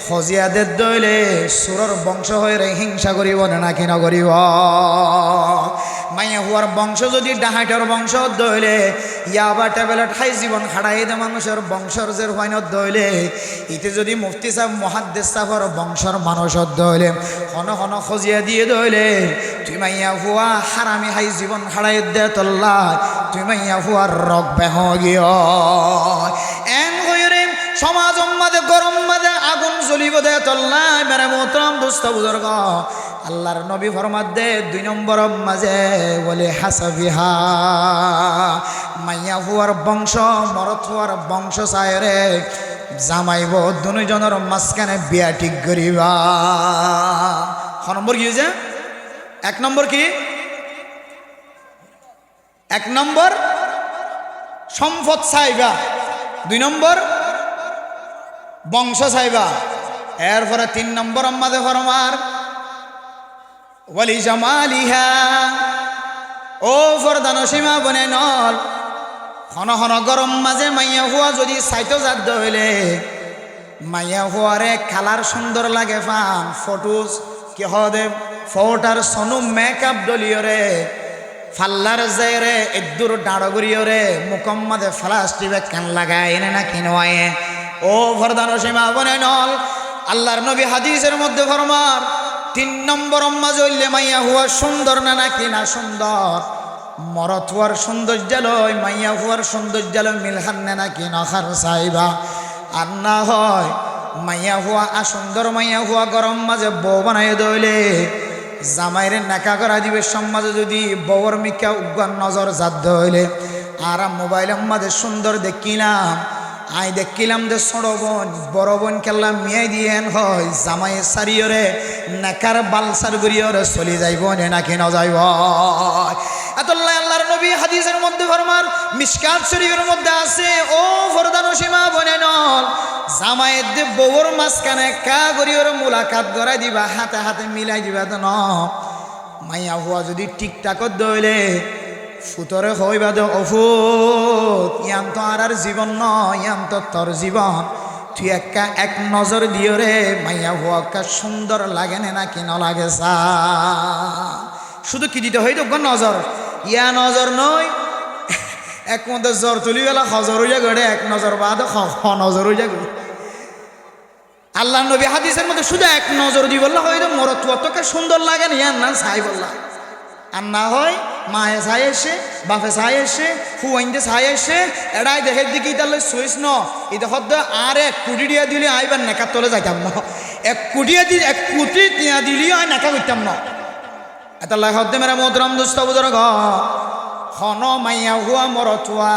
খজিয়াদের দইলে সুরর বংশ হয়ে হিংসা করিব না কি নকরিব মাইয়া হুয়ার বংশ যদি ডাহাইটর বংশ দইলে ইয়াবা ট্যাবলেট খাই জীবন খাড়াই দে মানুষের বংশর যে হইনত দইলে ইতে যদি মুফতি সাহেব মহাদ্দেশ সাহর বংশর মানুষের দইলে খন খন খজিয়া দিয়ে দইলে তুই মাইয়া হুয়া হারামি হাই জীবন খাড়াই দে তল্লা তুই মাইয়া হুয়ার রক বেহ গিয় এন হইরে সমাজ মাঝে গরম মাঝে আগুন জ্বলিব দে তল্লাই মেরে মোহতরম দোস্ত বুজুর্গ আল্লাহর নবী ফরমাত দে 2 নম্বর মাঝে বলে হাসাবিহা মাইয়া হুয়ার বংশ মরত হুয়ার বংশ সায়রে জামাইব দুজনের মাঝখানে বিয়া ঠিক করিবা। ক নম্বর কি হয়েছে? 1 নম্বর কি? 1 নম্বর সম্পদ চাইবা, 2 নম্বর বংশ চাইবা, এরপরে 3 নম্বর আম্মাদে ফরমার ওয়ালি জামালিহা ও ফরদানসীমা বনে নল হন হন গরম মাঝে মাইয়া হুয়া যদি সাইতো জাত হইলে মাইয়া হুয়ারে কালার সুন্দর লাগে ফান ফটোস কি হদে ফোটার সনু মেকআপ দলিয়রে ফাল্লার জেরে ইদ্দুর ডাড়গুড়িয়রে মুকম্মদে ফ্লাস্টিবে কেন লাগায় এনে না কিনওয়ায়ে ও ফরদানসীমা বনে নল আল্লাহর নবী হাদিসের মধ্যে ফরমার 3 নম্বর আম্মা জইলে মাইয়া হুয়া সুন্দর না নাকি না সুন্দর, মরত হুয়ার সৌন্দর্য লয় মাইয়া হুয়ার সৌন্দর্য লয় মিলহান না নাকি নখার চাইবা। আর না হয় মাইয়া হুয়া সুন্দর মাইয়া হুয়া গরম মাঝে বউ বানাই দইলে জামাইরে নাকা করা দিবে সমাজে যদি বউর মিকা উগান নজর জাত হইলে আর মোবাইলের মাঝে সুন্দর দেখিলাম আই দেখিলাম যে ছোট বোন বড় বোন খেললাম মেয়ে দিয়েন হয় জামাই সারিয়রে নাকার বালসার গুড়িয়রে চলি যাইব নে নাকি ন যাইব। এতল্লাহ আল্লাহর নবী হাদিসের মধ্যে ফরমার মিশকাত শরীফের মধ্যে আছে ও ফরদানসীমা বনে নল জামাইয়ের দে বউর মাঝখানে কা গরিয়র মুলাকাত করাই দিবা হাতে হাতে মিলাই দিবা তো ন মাইয়া হুয়া যদি টিকটাকত দইলে ফুতরে হইবা দে অফুত ইয়ান তো আর জীবন নয় ইয়ান তো তোর জীবন তুই এক নজর দিও রে মাইয়া হুয়াকা সুন্দর লাগে না কি ন লাগে সা শুধু কি দিতে হয় তো নজর ইয়া নজর নয় এক মধ্যে জ্বর তুলি গেলা হজর হইয়া গড়ে 1 নজর বাদ নজর হইয়া গড়ে আল্লাহ নবী হাদিসের মধ্যে শুধু 1 নজর দি বললা হয়তো মরত তোকে সুন্দর লাগে না ইয়ার না ছাই বললা আর না হয় মায়ে ছাই এসে বাপে ছাই এসে হুয়াইন্দে ছাই এসে এড়াই দেখে দিকে ইতালে সুইস ন এই দেখত আর 1 কোটি দিয়া দিলে আইবার নেকা তলে যাইতাম না 1 কোটি দিয়ে 1 কোটি দিয়া দিলি আই নেকা করতাম না। এটা লাই হদ্দে মেরা মোহতরম দোস্ত বুজুর ঘ হন মাইয়া হুয়া মরতুয়া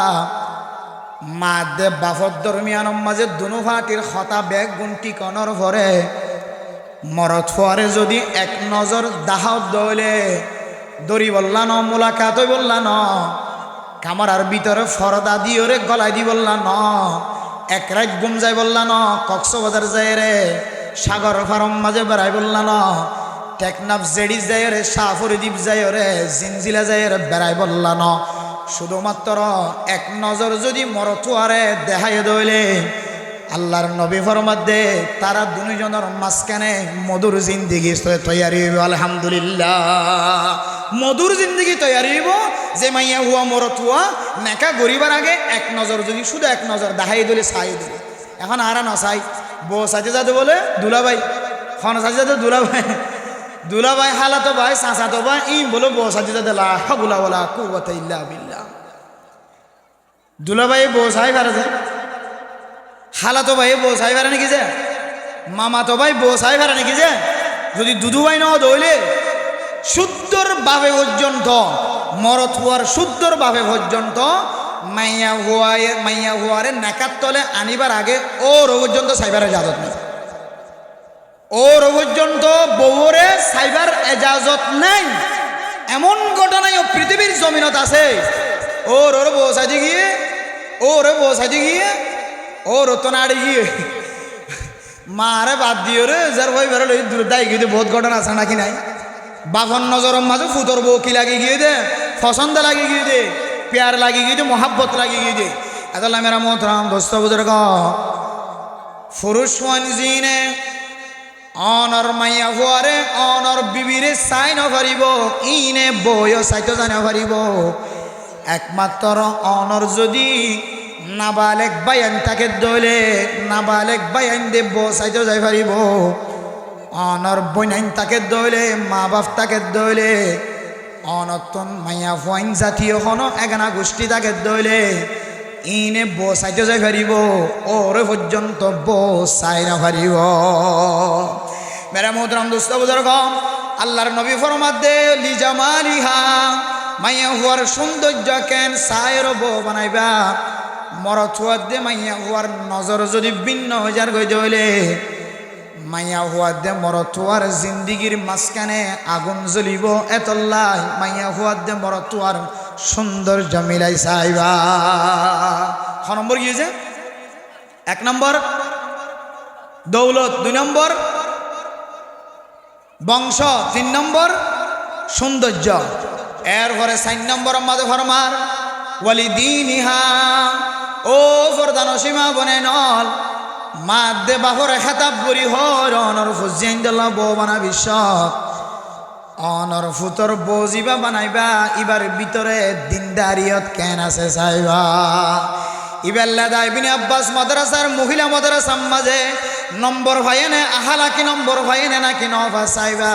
মা দে বাফর দরমিয়ানোর মাঝে দুনো ভাটির হতা বেগ গুনটি কনর ভরে মরত ফুয়ারে যদি 1 নজর দাহাত দইলে দড়ি বললা ন মুলাকাত বললা ন কামারার ভিতরে ফরদা দিওরে গলায় দি বললা ন 1 রাত ঘুম যাই বললা ন কক্সবাজার যায় রে সাগর ফারম মাঝে বেড়াই বললা ন টেকনাফ জেডি যায় রে শাহপুরি দ্বীপ যায় রে জিনজিলা যায় রে বেড়াই বললা ন শুধুমাত্র 1 নজর যদি মরতুয়ারে দেখাই দইলে আল্লাহর নবী ফরমাত দে তারা দুজনের মাঝখানে মধুর জিন্দিগি তৈয়ারি হইব। আলহামদুলিল্লাহ মধুর জিন্দিগি তৈয়ারি হইব যে মাইয়া হুয়া মরতুয়া নেকা গরিবার আগে 1 নজর যদি শুধু 1 নজর দেখাই দিলে ছাই দিলে এখন আর না চাই বউ সাজে যাতে বলে দুলাভাই খন সাজে যাতে দুলাভাই হালাতো ভাই চাচাতো ভাই ই বলো বউ সাজে যাতে লা হাওলা ওয়ালা কুওয়াতা ইল্লা বিল্লাহ দুলাভাই বউ সাই পারে যায় হালাতো ভাই বউ সাই পারে নাকি যে মামাতো ভাই বউ সাই পারে নাকি যে যদি দুদু ভাই ন দইলে শুদ্ধর ভাবে পর্যন্ত মরত হওয়ার শুদ্ধর ভাবে পর্যন্ত মাইয়া হুয়ারে নাকাত তলে আনিবার আগে ওর পর্যন্ত সাইবারের এজাজত নেই ওর পর্যন্ত বউরে সাইবার এজাজত নাই এমন ঘটনাই পৃথিবীর জমিনত আছে ওর বউ সাইতে গিয়ে ওর তো নাড়ি গিয়ে মারে বাদ দিয়ে রে যার ভাই বেরোল দূর দায় গিয়ে বহুত ঘটনা আছে নাকি নাই বাফন নজরম মাঝে ফুতর বউ কি লাগিয়ে গিয়ে দে পছন্দ লাগিয়ে গিয়ে দে প্যার লাগিয়ে গিয়ে দে মোহাব্বত লাগিয়ে গিয়ে দে এতলা মেরা মোহতরাম দোস্ত বুজুর্গ ফুরুষ জিনে অনর মাইয়া হুয়ারে অনর বিবিরে চাই নপারিব ইনে বইও চাইতো জানা পারিব একমাত্র অনর যদি নাবালেক বাইন তাকে দইলে নাবালেক বাইন দে বউ চাইতো যাই পারিব অনর বইনাইন তাকে দইলে মা বাপ তাকে দইলে অনতন মাইয়া হুয়াইন জাতীয় হন এগানা গোষ্ঠী তাকে দইলে ইনে বউ চাইতো যাই পারিব ওরে পর্যন্ত বউ চাই না পারিব। মেরা মোহতরম দোস্ত বুজুর্গ আল্লাহর নবী ফরমাত দে লিজামালিহা মাইয়া হুয়ার সৌন্দর্য কেন সায়ের বউ বানাইবা মরত হুয়ার দে মাইয়া হুয়ার নজর যদি ভিন্ন হয়ে যার গই হইলে মাইয়া হুয়ার দে মরত হুয়ার জিন্দিগির মাঝখানে আগুন জ্বলিব এতল্লাই মাইয়া হুয়ার দে মরত হুয়ার সৌন্দর্য মিলাই চাইবা। ছ নম্বর কি হয়েছে? 1 নম্বর দৌলত, 2 নম্বর বংশ, 3 নম্বর সৌন্দর্য। এরপরে 4 নম্বর মাঝে ফরমার ওয়ালিদিনিহা ও ফরদান সীমা বনে নল মাদে বাহর খেতাব করি হর অনর ফুজিয়াইন্দা বউ বানা বিশ্ব অনর ফুতর বজিবা বানাইবা ইবার ভিতরে দিনদারিয়ত কেন আছে চাইবা। ইবেল্লাদা ইবনে আব্বাস মাদ্রাসার মহিলা মাদ্রাসার মাঝে নম্বর ভাইনে আহালাকি নম্বর ভাইনে নাকি নফা চাইবা।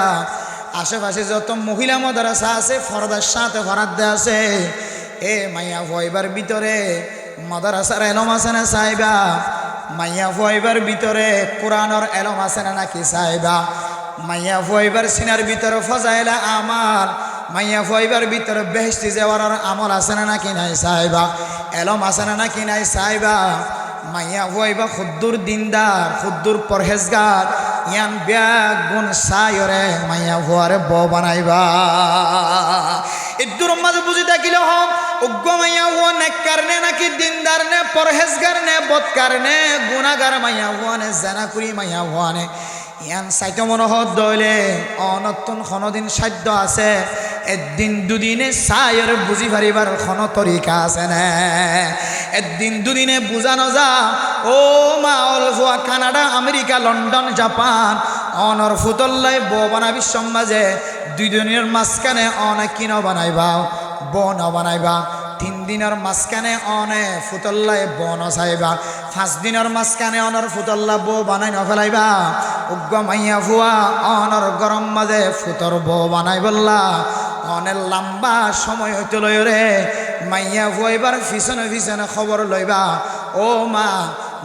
আশেপাশে যত মহিলা মাদ্রাসা আছে ফরদার সাথে ফরাদ্দে আছে এ মাইয়া ভয়বার ভিতরে মাদ্রাসার এলম আছে না চাইবা। মাইয়া ভয়বার ভিতরে কোরআনের এলম আছে না নাকি চাইবা। মাইয়া ভয়বার সিনার ভিতরে ফজাইলা আমার মাইয়া ভয়বার ভিতরে বেহেশতি যাওয়ার আমল আছে না নাকি নাই চাইবা। এলম আছে না নাকি নাই চাইবা। মাইয়া ভয়বা খুদ্দুর দিনদার খুদ্দুর পরহেজগার ইয়ান ব্যাগ গুণ সায়রে মাইয়া ভুয়ারে ব বানাইবা। ইদুর মাঝে বুঝি থাকিল হম উগ্র মাইয়া হুয়া নেককার নে নাকি দিনদার নে পরহেজগার নে বদকার নে গুনাগার মাইয়া হুয়া নে জানা করি মাইয়া হুয়া নে ইয়ান সাইতে মনোহর দইলে অনতুন খনদিন সাধ্য আছে একদিন দুদিনে সায়র বুঝি পারিবার খন তরিকা আছে না। একদিন দুদিনে বুঝানো যা ও মা অলফুয়া কানাডা আমেরিকা লন্ডন জাপান অনর ফুতল্লাই ব বানাবি সমাজে 2 দিনের মাঝখানে অনেক কিনো বানাইবা ব ন বানাইবা। 3 দিনের মাঝখানে অনে ফুতল্লাই ব ন চাইবা। 5 দিনের মাঝখানে অনর ফুতল্লা ব বানাই ন ফেলাইবা। উগ্র মাইয়া ফুয়া অনর গরম মাঝে ফুতর ব বানাই বললা অনেক লম্বা সময় হইতে লই রে মাইয়া ফুয়াইবার পিছনে পিছনে খবর লইবা। ও মা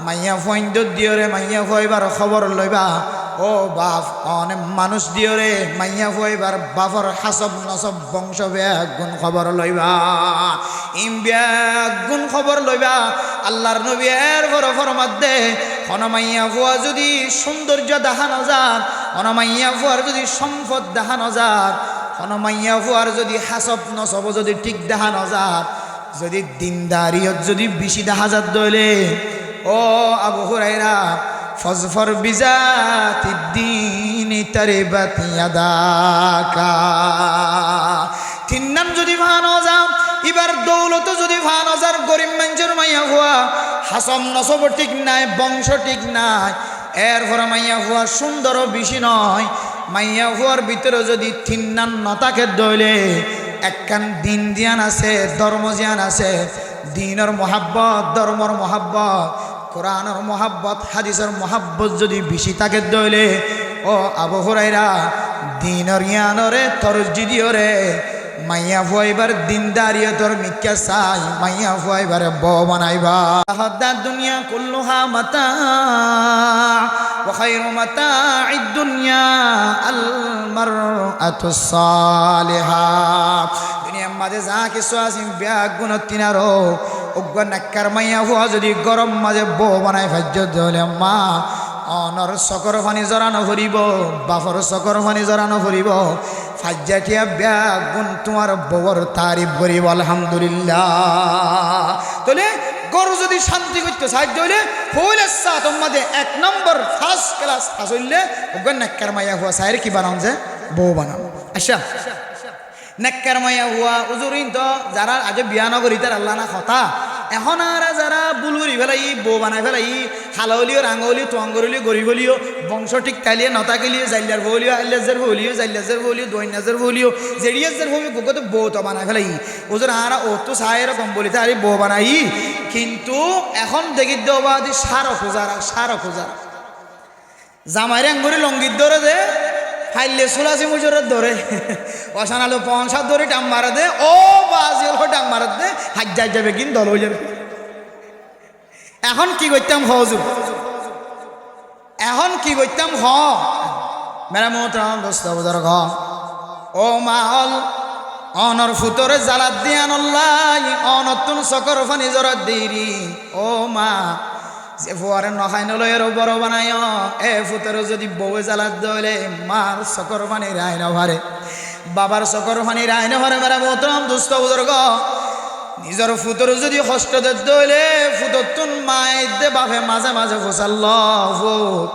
মাইয়া ফুয়াইন্দ দিও রে মাইয়া ফুয়াইবার খবর লইবা। ও বাপ অনেক মানুষ দিও রে মাইয়া ফুয়াইবার বাপর হাসব নসব বংশ ব্যাগুণ খবর লইবা। ব্যাগুণ খবর লইবা। আল্লাহর নবী এর বড় ফরমাত দে মাইয়া ফুয়া যদি সৌন্দর্য দেখানো যার মাইয়া ফুয়ার যদি সম্পদ দেখানো যার মাইয়া ফুয়ার যদি হাসব নসব যদি ঠিক দেখানো যার যদি দিনদারিয়ত যদি বেশি দেখা যাত দইলে ও আবু হুরায়রা ফজফর বিজাতিদ্দিন তারিবাত ইয়াদাকা। 3 নাম যদি ভানো যাও এবার দৌলত যদি ভানো যার গরিব মানুষের মাইয়া হুয়া হাসম নসব ঠিক নাই বংশ ঠিক নাই এরপরে মাইয়া হুয়া সুন্দর বেশি নয় মাইয়া হুয়ার ভিতরে যদি 3 নাম নতাকে দইলে একখান দিন জ্ঞান আছে ধর্ম জ্ঞান আছে দিনের মহাব্বত ধর্মর মহাব্বত কোরআনের মহাব্বত হাদিসের মহাব্বত যদি বেশি থাকে দইলে ও আবু হুরায়রা দিনের জ্ঞানরে তরজি দিও রে মাইয়া ফুয়াইবার দিনদারিয়তর মিক্কা চাই মাইয়া ফুয়াইবার ব বানাইবা। হাদাত দুনিয়া কুল্লুহা মাতা ওয়া খায়রু মাতা'id দুনিয়া আল মারআতুস সালিহা। দুনিয়ার মাঝে যা কিছু আছে ব্যাগুণ তিনারো উগ্র নাক্কার মাইয়া ফুয়া যদি গরম মাঝে ব বানাই ভাজ্য দিলে মা অনর চকর পানি জড়ানো ফুরিব বাপর চকর পানি জড়ানো ফুরিব ফাজ্জাটিয়া ব্যাগুণ তোমার বউর তারিফ করিব আলহামদুলিল্লাহ। তাহলে গরু যদি শান্তি করতে সাহায্য হইলে হইলে তোমাদের 1 নম্বর ফার্স্ট ক্লাস আসলে উগ্র নাক্কার মাইয়া ফুয়া সাইরে কি বানাম যে বউ বানাম। আচ্ছা নাক্কার মাইয়া হুয়া উজুরিন তো যারা আজ বিয়া নগরী তার আল্লাহ না কথা এখন আর যারা বুলুরি ফেলাই বউ বানাই ফেলাই হালাউলিও রাঙ্গলিও তোয়াঙ্গরলিও গরিবলিও বংশ ঠিক তাইলিয়ে নতাকেলিও জাইলার বলিও আল্লাজের বলিও জাইলাজের বলিও দৈনাজের বলিও জেডিয়াজের বলি গোগত বউ তো বানাই ফেলাই ওজন আর ও তো সায়ের কম বলিতে আরে বউ বানাই কিন্তু এখন দেখি দেবাদি সার খোঁজার জামাইরে আঙ্গুরি লঙ্গির ধরে দে ফাইলে সোলাসি মুজরের ধরে অসানালো 5-7 ধরে টাং মারা দে ও বাজি টাং মারা দে হাজ্জা যাবে কিন দল হয়ে যাবে। এখন কি করতাম হজুর এখন কি করতাম মেরা মোহতরম দোস্ত বুজুর্গ ও মাল অনর ফুতরে জালাত দিয়ান আল্লাহ অনতুন সকর ফানি জরাত দেরি ও মা যে ফুয়ারে নখাই নলয়ের বড় বানায় এ ফুতরে যদি বউয়ে জালাত দইলে মার সকর ফানি রায় না ভারে বাবার সকর ফানি রায় না ভারে মেরা মোহতরম দোস্ত বুজুর্গ নিজের ফুতর যদি কষ্ট দইলে ফুততুন মায়ের দে বাপে মাঝে মাঝে ফসাল্ল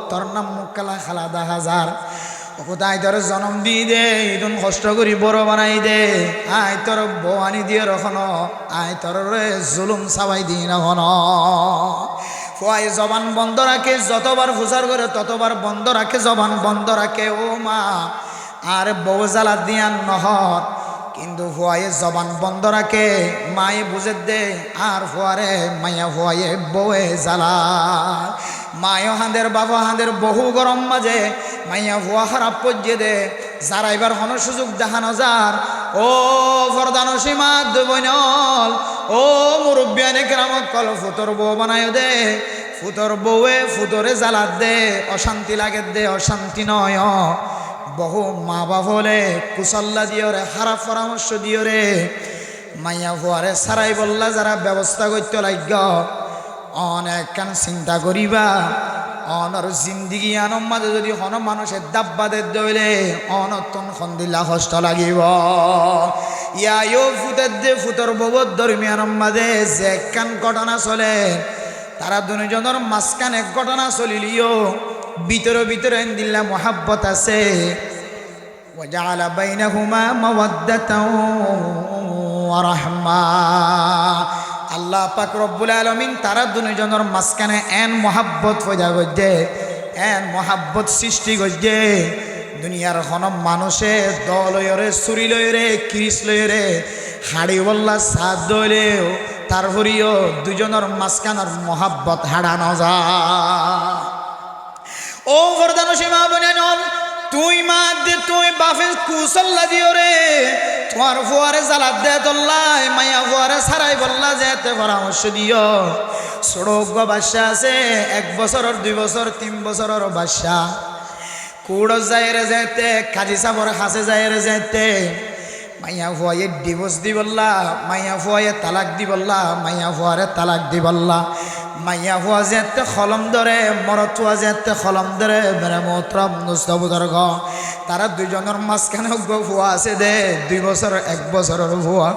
তোর নাম মুখালা খালা 10,000 কোথায় তোর জন্ম দিয়ে দে ইদুন কষ্ট করি বড় বানাই দে আয় তোর বয়ানি দিয়ে রখনো আয় তোর জুলুম সাবাই দিই রখন ফুয়াই জবান বন্ধ রাখে যতবার ফুসার করে ততবার বন্ধ রাখে জবান বন্ধ রাখে ও মা আর বউ জ্বালা দিয়ান নহর কিন্তু ফুয়ায়ে জবান বন্ধ রাখে মায়ে বুঝে দে আর ফুয়ারে মাইয়া ফুয়ায়ে বউয়ে জ্বালা মায়ও হাঁদের বাবা হাঁদের বহু গরম মাঝে মাইয়া ফুয়া খারাপ পর্যে দে যারা এবার হন সুযোগ দেখানো যার ও ফরদানো সীমা বইনল ও মুরব্বিয়ানে কেরামত কল ফুতর বউ বানায় দে ফুতর বউয়ে ফুতরে জ্বালাত দে অশান্তি লাগে দে অশান্তি নয় বহু মা বাপ হলে কুসল্লা দিও রে খারাপ পরামর্শ দিও রে মাইয়া ফুয়ারে সারাই বললা যারা ব্যবস্থা করতে লাগ অনেক কান চিন্তা করিবা অনর জিন্দিগি আনম মাঝে যদি হন মানুষের দাব্বাদের দইলে অনতন খন্দিলা কষ্ট লাগিব ইয়াও ফুতের দে ফুতর ববর দরমিয়ানম মাঝে যে কান ঘটনা চলে তারা দুজনের মাঝখান এক ঘটনা চলিলিও ভিতরে ভিতরে দিল্লা মোহাব্বত আছে ওয়াজাআলা বাইনাহুমা মাওয়াদ্দাতাও ওয়া রাহমা আল্লাহ পাক রব্বুল আলামিন তারা দুজনের মাঝখানে এন মোহাব্বত পয়দা করছে এন মোহাব্বত সৃষ্টি করছে দুনিয়ার কোন মানুষে দল লয়রে চুরি লয়রে কিরিস লয়রে হাড়ি বল্লা সাদ দইলেও তারপরেও দুজনের মাঝখানের মোহাব্বত হারানো যায় ও ফরদানো সীমা বনে নল তুই মা দে তুই বাপে কুসল্লা দিও রে তোমার ফুয়ারে জ্বালাত দে তোল্লাই মাইয়া ফুয়ারে সারাই বললা যেতে পরামর্শ দিও সড়ক বাচ্চা আছে 1 বছরের 2 বছর 3 বছরের বাচ্চা কুড়ো যায় রে যেতে কাজী সাবর হাসে যায় রে যেতে মাইয়া ফুয়ায়ে ডিভোর্স দি বললা মাইয়া ফুয়ায়ে তালাক দি বললা মাইয়া ফুয়ারে তালাক দি বললা মাইয়া ফুয়া যেতে খলম ধরে মরত ফুয়া যেতে খলম ধরে মেরে মোহতরম দোস্ত বুজুর্গ তারা দুজনের মাঝখানে ফুয়া আছে দে 2 বছর 1 বছরের ফুয়া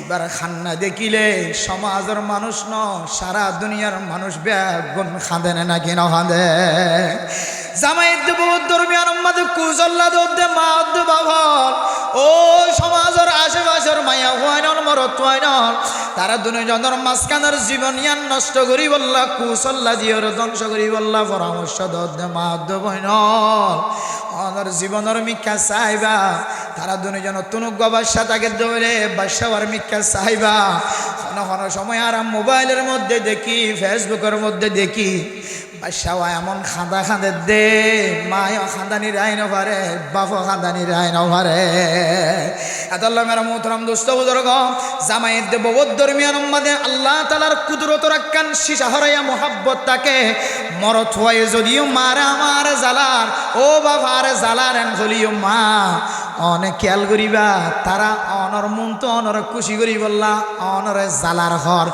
এবার খান্না দেখিলে সমাজের মানুষ ন সারা দুনিয়ার মানুষ বেগুন খাঁদে নাকি না খাঁদে জামাই বহুত দরমিয়ান মাঝে কুজল্লা দে মা বাবল ও সমাজের আশেপাশের মাইয়া হুয়াইনল মরত হুয়াইনল তারা দুজনের মাঝখানের জীবন ইয়ান নষ্ট করি বললা কুসল্লা দিওর ধ্বংস করি বললা পরামর্শ দে মা বইনল অনর জীবনের মিথ্যা চাইবা তারা দুজন তুনুক বাচ্চা তাকে দৌড়ে বাচ্চাবার মিথ্যা চাইবা কোন সময় আর মোবাইলের মধ্যে দেখি ফেসবুকের মধ্যে দেখি বাচ্চাও এমন খাঁদা খাঁদে দে মায়ও খাঁদানি রায় না পারে বাপও খাঁদানি রায় না পারে এতল্লা মেরা মোহতরম দোস্ত বুজুর্গ জামাইয়ের দে বহুত দরমিয়ান মাদে আল্লাহ তাআলার কুদরত রাখান শিশা হরাইয়া মোহাব্বত তাকে মরত হয়ে যদিও মারে আমার জালার ও বাবার জালার এন হলিও মা অনেক খেয়াল করিবা তারা অনর মন তো অনর খুশি করি বললা অনরে জালার ঘর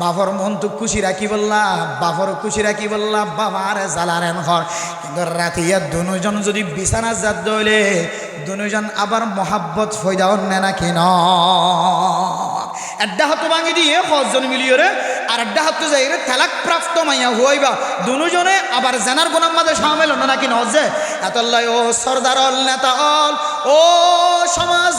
বাবর মন তো খুশি রাখি বললা বাবর খুশি রাখি বললা বাবার জালার এন ঘর কিন্তু রাতিয়া দুজন যদি বিছানা জাত দইলে দুজন আবার মোহাব্বত ফয়দাও নে নাকি ন একটা হাত ভাঙি দিয়ে 5 জন মিলিয়ে রে আর একটা হাত যাই রে তালাক প্রাপ্ত মাইয়া হইবা দুজনে আবার জানার গোনার মাঝে শামিল না নাকি নজে এতল্লাই ও সরদার অল নেতা অল ও সমাজ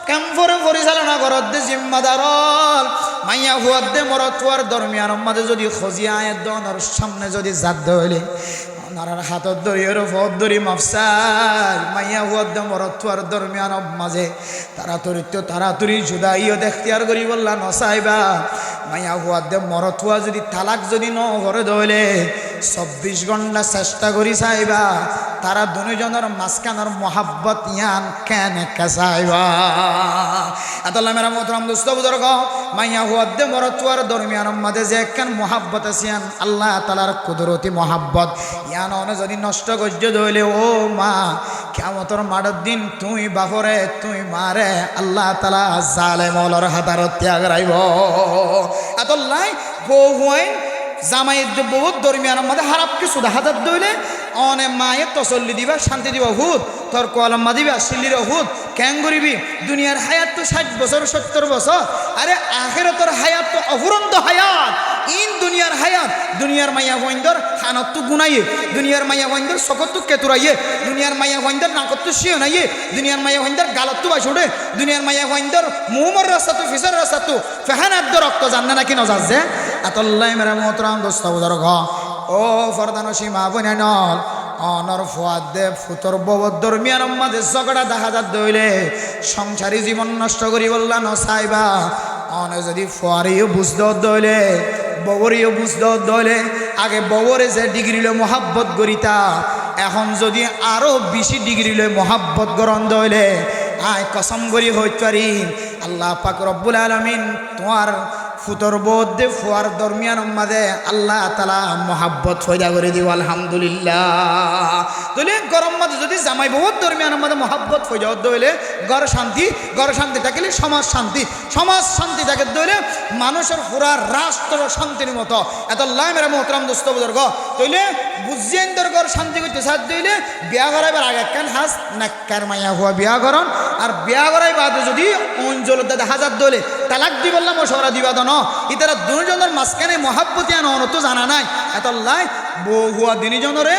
ক্যাম্পরে পরিচালনা করত দে জিম্মাদার অল মাইয়া হুয়ার দে মরত হওয়ার দরমিয়ান মাঝে যদি খজিয়া আয়ের দনের সামনে যদি জাত দইলে নারার হাতত দরিয়ের ফত দরি মাফসাল মাইয়া হুয়ার দে মরত হওয়ার দরমিয়ান মাঝে তাড়াতাড়ি জুদাইও দেখতিয়ার করি বললা নসাইবা মাইয়া হুয়ার দে মরত হওয়া যদি তালাক যদি ন ঘরে দইলে 24 ঘন্টা চেষ্টা করি চাইবা তারা দুজনের মাঝখানের মহাব্বত ইয়ান কেন চাইবা আতাল্লাহ মেরা মোহতরম দোস্ত বুজুর্গ মাইয়া হুয়াদ্দে মরতুয়ার দরমিয়ানের মাঝে যে একখান মহাব্বত আছেন আল্লাহ তাআলার কুদরতি মহাব্বত ইয়ান অনে যদি নষ্ট করতে দইলে ও মা কিয়ামতের মাঠের দিন তুই বাপরে তুই মারে আল্লাহ তাআলা জালেম ওলর হাতার ত্যাগ রাইব আতাল্লাহ বউ হুয়াইন জামাইয়ের বহুত দরমিয়ানের মধ্যে হারাপ কিছু দেখা যাত দইলে অনে মায়ের তসল্লি দিবা শান্তি দিবা হুদ তোর কলম্মা দিবা শিল্লির হুদ কেন করিবি দুনিয়ার হায়াত তো 60 বছর 70 বছর আরে আখিরাতের হায়াত তো অফুরন্ত হায়াত ইন দুনিয়ার হায়াত দুনিয়ার মাইয়া বইন্দর হানত তো গুনাইয়ে দুনিয়ার মাইয়া বইন্দর সকত তো কেতুরাইয়ে দুনিয়ার মাইয়া বইন্দর নাকত তো শিও নাইয়ে দুনিয়ার মাইয়া বইন্দর গালত তো বাসুড়ে দুনিয়ার মাইয়া বইন্দর মুমর রাস্তা তো ফিসর রাস্তা তো ফেহানাদ রক্ত জাননা নাকি নজাজে আতাল্লাহ মেরা মোহতরম দোস্ত বুজুর্গ ও ফরদানসী মা বোনেনল অনর ফুয়াদ দে ফুতর ববর দরমিয়ানের মাঝে ঝগড়া দেখা যাত দইলে সংসারী জীবন নষ্ট করি বললা নসাইবা অনে যদি ফুয়ারিও বুঝদ দইলে ববরিও বুঝদ দইলে আগে ববরে যে ডিগ্রি লয় মোহাব্বত গরিতা এখন যদি আরো বেশি ডিগ্রি লয় মোহাব্বত গরণ দইলে আয় কসম করি হইতে পারি আল্লাহ পাক রব্বুল আলামিন তোমার ফুতর বোধে ফুয়ার দরমিয়ান মাঝে আল্লাহ তাআলা মোহাব্বত ফয়দা করে দিব আলহামদুলিল্লাহ তাহলে গরম মাঝে যদি জামাই বহুত দরমিয়ান মাঝে মোহাব্বত ফয়দা দইলে ঘর শান্তি থাকলে সমাজ শান্তি থাকে দইলে মানুষের পুরা রাষ্ট্র শান্তির মতো এত আল্লাহ মেরা মোহতরম দোস্ত বুজুর্গ তাইলে বুঝিয়েন্দর ঘর শান্তি করতে সাথ দইলে বিয়া করাইবার আগে কেন হাস নাক্কার মাইয়া হুয়া বিয়া করন আর বিয়া করাই বাদে যদি অঞ্চলতে দেখা যাত দইলে তালাক দি বললাম মশওয়ারা দিবা দন ইতারা দুজনের মাঝখানে মহাব্বত আন তো জানা নাই এতল্লাই বউ হুয়া দুজনরে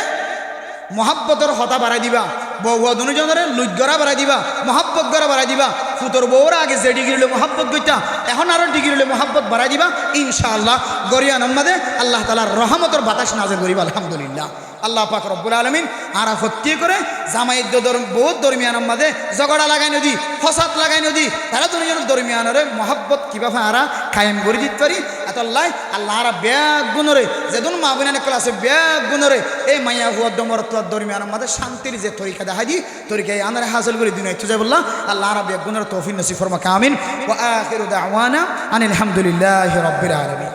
মহাব্বতর হতা বাড়াই দিবা বউ হুয়া দুজনরে লুজগরা বাড়াই দিবা মহাব্বত গড়া বাড়াই দিবা ফুতর বউরা আগে যে ডিগ্রি হলে মহাব্বত গইতা এখন আরো ডিগ্রি হলে মহাব্বত বাড়াই দিবা ইনশাআল্লাহ গরিয়া নম্মাদে আল্লাহ তাআলার রহমতের বাতাস নাযিল করিবা আলহামদুলিল্লাহ আল্লাহ পাক রব্বুল আলামিন আরা ফত্তি করে জামাই বহুত দরমিয়ানের মাঝে ঝগড়া লাগাই নদী ফসাদ লাগাই নদী তারা দুজনের দরমিয়ানরে মহাব্বত কিভাবে আরা কায়েম করে দিতে পারি এতল্লাই আল্লাহ আরা ব্যাগ গুণরে যেদিন মা বোনানে ক্লাসে ব্যাগ গুণরে এই মাইয়া হুয়া দমর তোর দরমিয়ানের মাঝে শান্তির যে তরিকা দেখা দি তরিকা আনারে হাসিল করে দিন একটু যাই বললাম আল্লাহ আরা ব্যাগ গুণরে তৌফিক নসিব ফরমা আমিন ওয়া আখিরু দাওয়ানা আনিল হামদুলিল্লাহি রাব্বিল আলামিন।